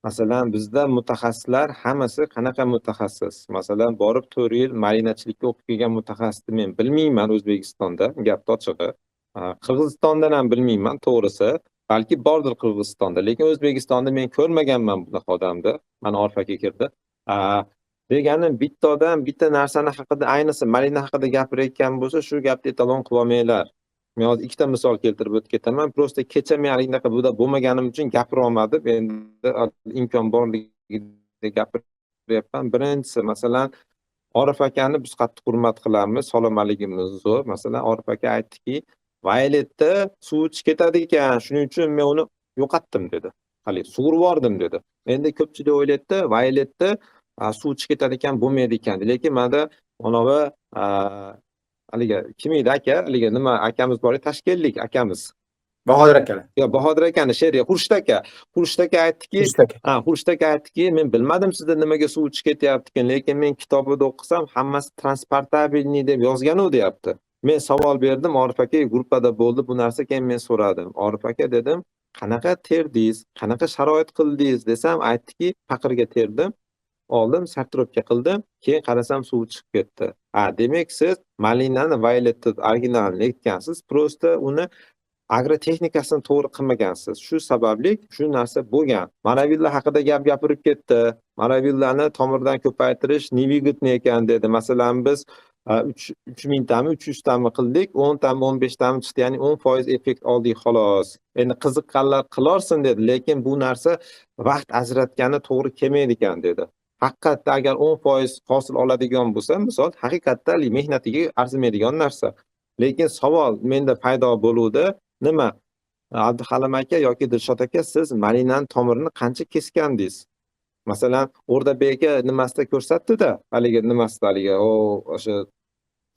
Masalan, bizda mutaxassislar hammasi qanaqa mutaxassis? Masalan, borib 4 yil marinachilikka o'qib kelgan mutaxassisni men bilmayman O'zbekistonda, gap ochig'i. Qirg'izistondan ham bilmayman, to'g'risi. Balki bordir Qirg'izistonda, lekin O'zbekistonda men ko'rmaganman bunaqa odamni. Mana Orif aka kirdi. Deganim bitta odam bitta narsani haqida, ayniqsa malina haqida gapirayotgan bo'lsa, shu gapni etalon qilib olmanglar. Men hozir ikkita misol keltirib o'tib ketaman. Prosta kecha men haligi bo'lmaganim uchun gapira olmadim. Endi imkon borligida gapiryapman. Birinchisi, masalan, Orif akani biz qattiq hurmat qilamiz, salomatligimiz zo'r. Masalan, Orif aka aytdiki, Violetda suv ichib ketadi ekan, shuning uchun men uni yo'qotdim dedi. Hali sug'urib yubordim dedi. Endi ko'pchilik o'ylaydi, Violetda suv ichib ketadi ekan, bo'lmaydi ekan. Lekin menda manavi haligi kim edi aka, haligi nima akamiz bor, Toshkentlik akamiz. Bahodir akalar. Yo, Bahodir akani she'ri Xurshid aka. Xurshid aka aytdiki, men bilmadim sizda nimaga suv ichib ketyapti ekan, lekin men kitobida o'qisam hammasi transportabilniy deb yozgan u deyapti. Men savol berdim, Orif aka gruppada bo'ldi bu narsa, keyin men so'radim. Orif aka dedim, qanaqa terdingiz, qanaqa sharoit qildingiz desam, aytdiki, faqirga terdim. Oldim, sartrobka qildim, keyin qarasam suv chiqib ketdi. Demak siz malinani Violetda originalini ekkansiz, prosta uni agrotexnikasini to'g'ri qilmagansiz. Shu sababli shu narsa bo'lgan. Maravilla haqida gap gapirib ketdi. Maravillani tomirdan ko'paytirish nevigyutni ekan dedi. Masalan, biz 3000 tami, 300 tami qildik, 10 tami, 15 tami chiqdi, ya'ni 10% effekt oldik xolos. Endi qiziqqanlar qilarsin dedi, lekin bu narsa vaqt ajratgani to'g'ri kelmaydi ekan dedi. Haqiqatda agar 10% hosil oladigan bo'lsa, misol, haqiqatda mehnatiga arzimaydigan narsa. Lekin savol menda paydo bo'luvdi, nima? Abduhalim aka yoki Dilshod aka, siz malinani tomirini qancha kesgandingiz? Masalan, O'rdabek aka nimasida ko'rsatdi-da, haligi nimasida, haligi o'sha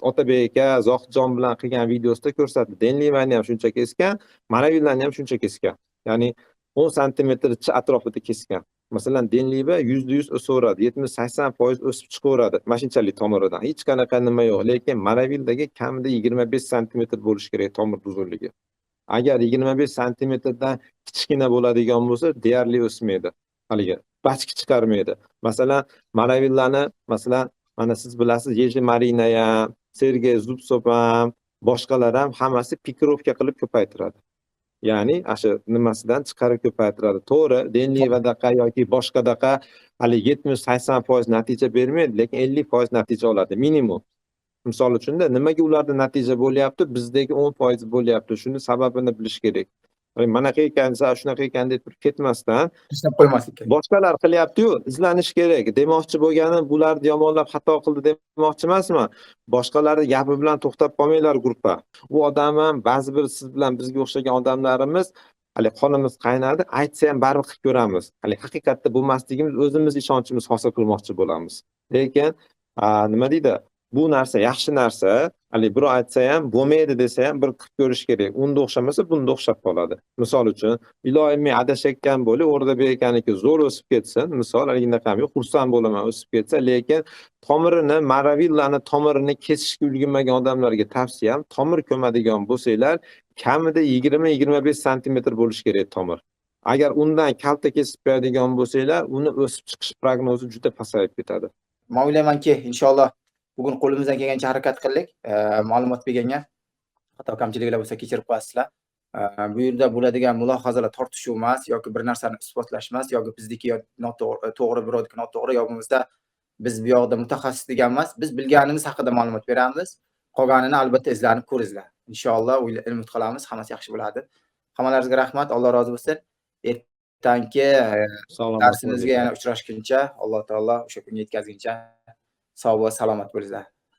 Otabek aka Zohidjon bilan qilgan videosida ko'rsatdi. Denlivani ham shuncha kesgan, Maravillani ham shuncha kesgan. Ya'ni 10 sm atrofida kesgan. Masalan, Denliva %100 o'saveradi, 70-80% o'sib chiqaveradi mashinchalik tomiridan. Hech qanaqa nima yo'q, lekin Maravildagi kamida 25 sm bo'lishi kerak tomir uzunligi. Agar 25 sm dan kichkina bo'ladigan bo'lsa, deyarli o'smaydi. Haligi bachki chiqarmaydi. Masalan, Maravillani, masalan, mana siz bilasiz, Yeji Marina ham, Sergey Zubtsov ham, boshqalar ham hammasi pikirovka qilib ko'paytiradi. Ya'ni asha nimasidan chiqarib ko'paytiradi. To'g'ri, Denlivadaqa yoki boshqadaqa hali 70-80% natija bermaydi, lekin 50% natija oladi minimum. Misol uchun-da, nimaga ularda natija bo'lyapti, bizdagi 10% bo'lyapti. Shuni sababini bilish kerak. Manaqa ekan, shunaqa ekan deb turib ketmasdan, ishlab qo'ymaslik kerak. Boshqalar qilyapti-yu, izlanish kerak. Demoqchi bo'lganim, bularni yomonlab xato qildi demoqchi emasman. Boshqalarning gapi bilan to'xtab qolmanglar guruhga. U odam ham ba'zi bir siz bilan bizga o'xshagan odamlarimiz hali qonimiz qaynadi, aytsa ham baribir qilib ko'ramiz. Hali haqiqatda bo'lmasligimiz, o'zimiz ishonchimiz hosil qilmoqchi bo'lamiz. Lekin nima deydi? Bu narsa yaxshi narsa. Hali birov aytsa ham, bo'lmaydi desa ham bir qilib ko'rish kerak. Unda o'xshamasa, bunda o'xshab qoladi. Misol uchun, iloyim men adashayotgan bo'lib, O'rdabek akaniki zo'r o'sib ketsin. Misol, haligi ham yo'q, xursand bo'laman o'sib ketsa, lekin tomirini, Maravillani tomirini kesishga ulgurmagan odamlarga tavsiyam, tomir ko'madigan bo'lsanglar, kamida 20-25 sm bo'lishi kerak tomir. Agar undan kalta kesib qo'yadigan bo'lsanglar, uni o'sib chiqish prognozi juda pasayib ketadi. Men o'ylaymanki, inshaalloh bugun qo'limizdan kelgancha harakat qildik. Ma'lumot berganga xato kamchiliklar bo'lsa kechirib qo'yasizlar. Bu yerda bo'ladigan mulohazalar tortishuv emas yoki bir narsani isbotlash emas yoki bizniki to'g'ri, birovniki noto'g'ri yoki bo'lmasa biz bu yoqda mutaxassis degan emas. Biz bilganimiz haqida ma'lumot beramiz. Qolganini albatta izlanib ko'ringlar. Inshaalloh umid qilamiz, hammasi yaxshi bo'ladi. Hammalaringizga rahmat, Alloh rozi bo'lsin. Tanki Salomat darsimizga bo'ling. yana uchrashguncha Alloh taolo o'sha kunga yetkazguncha sog' va salomat bo'linglar.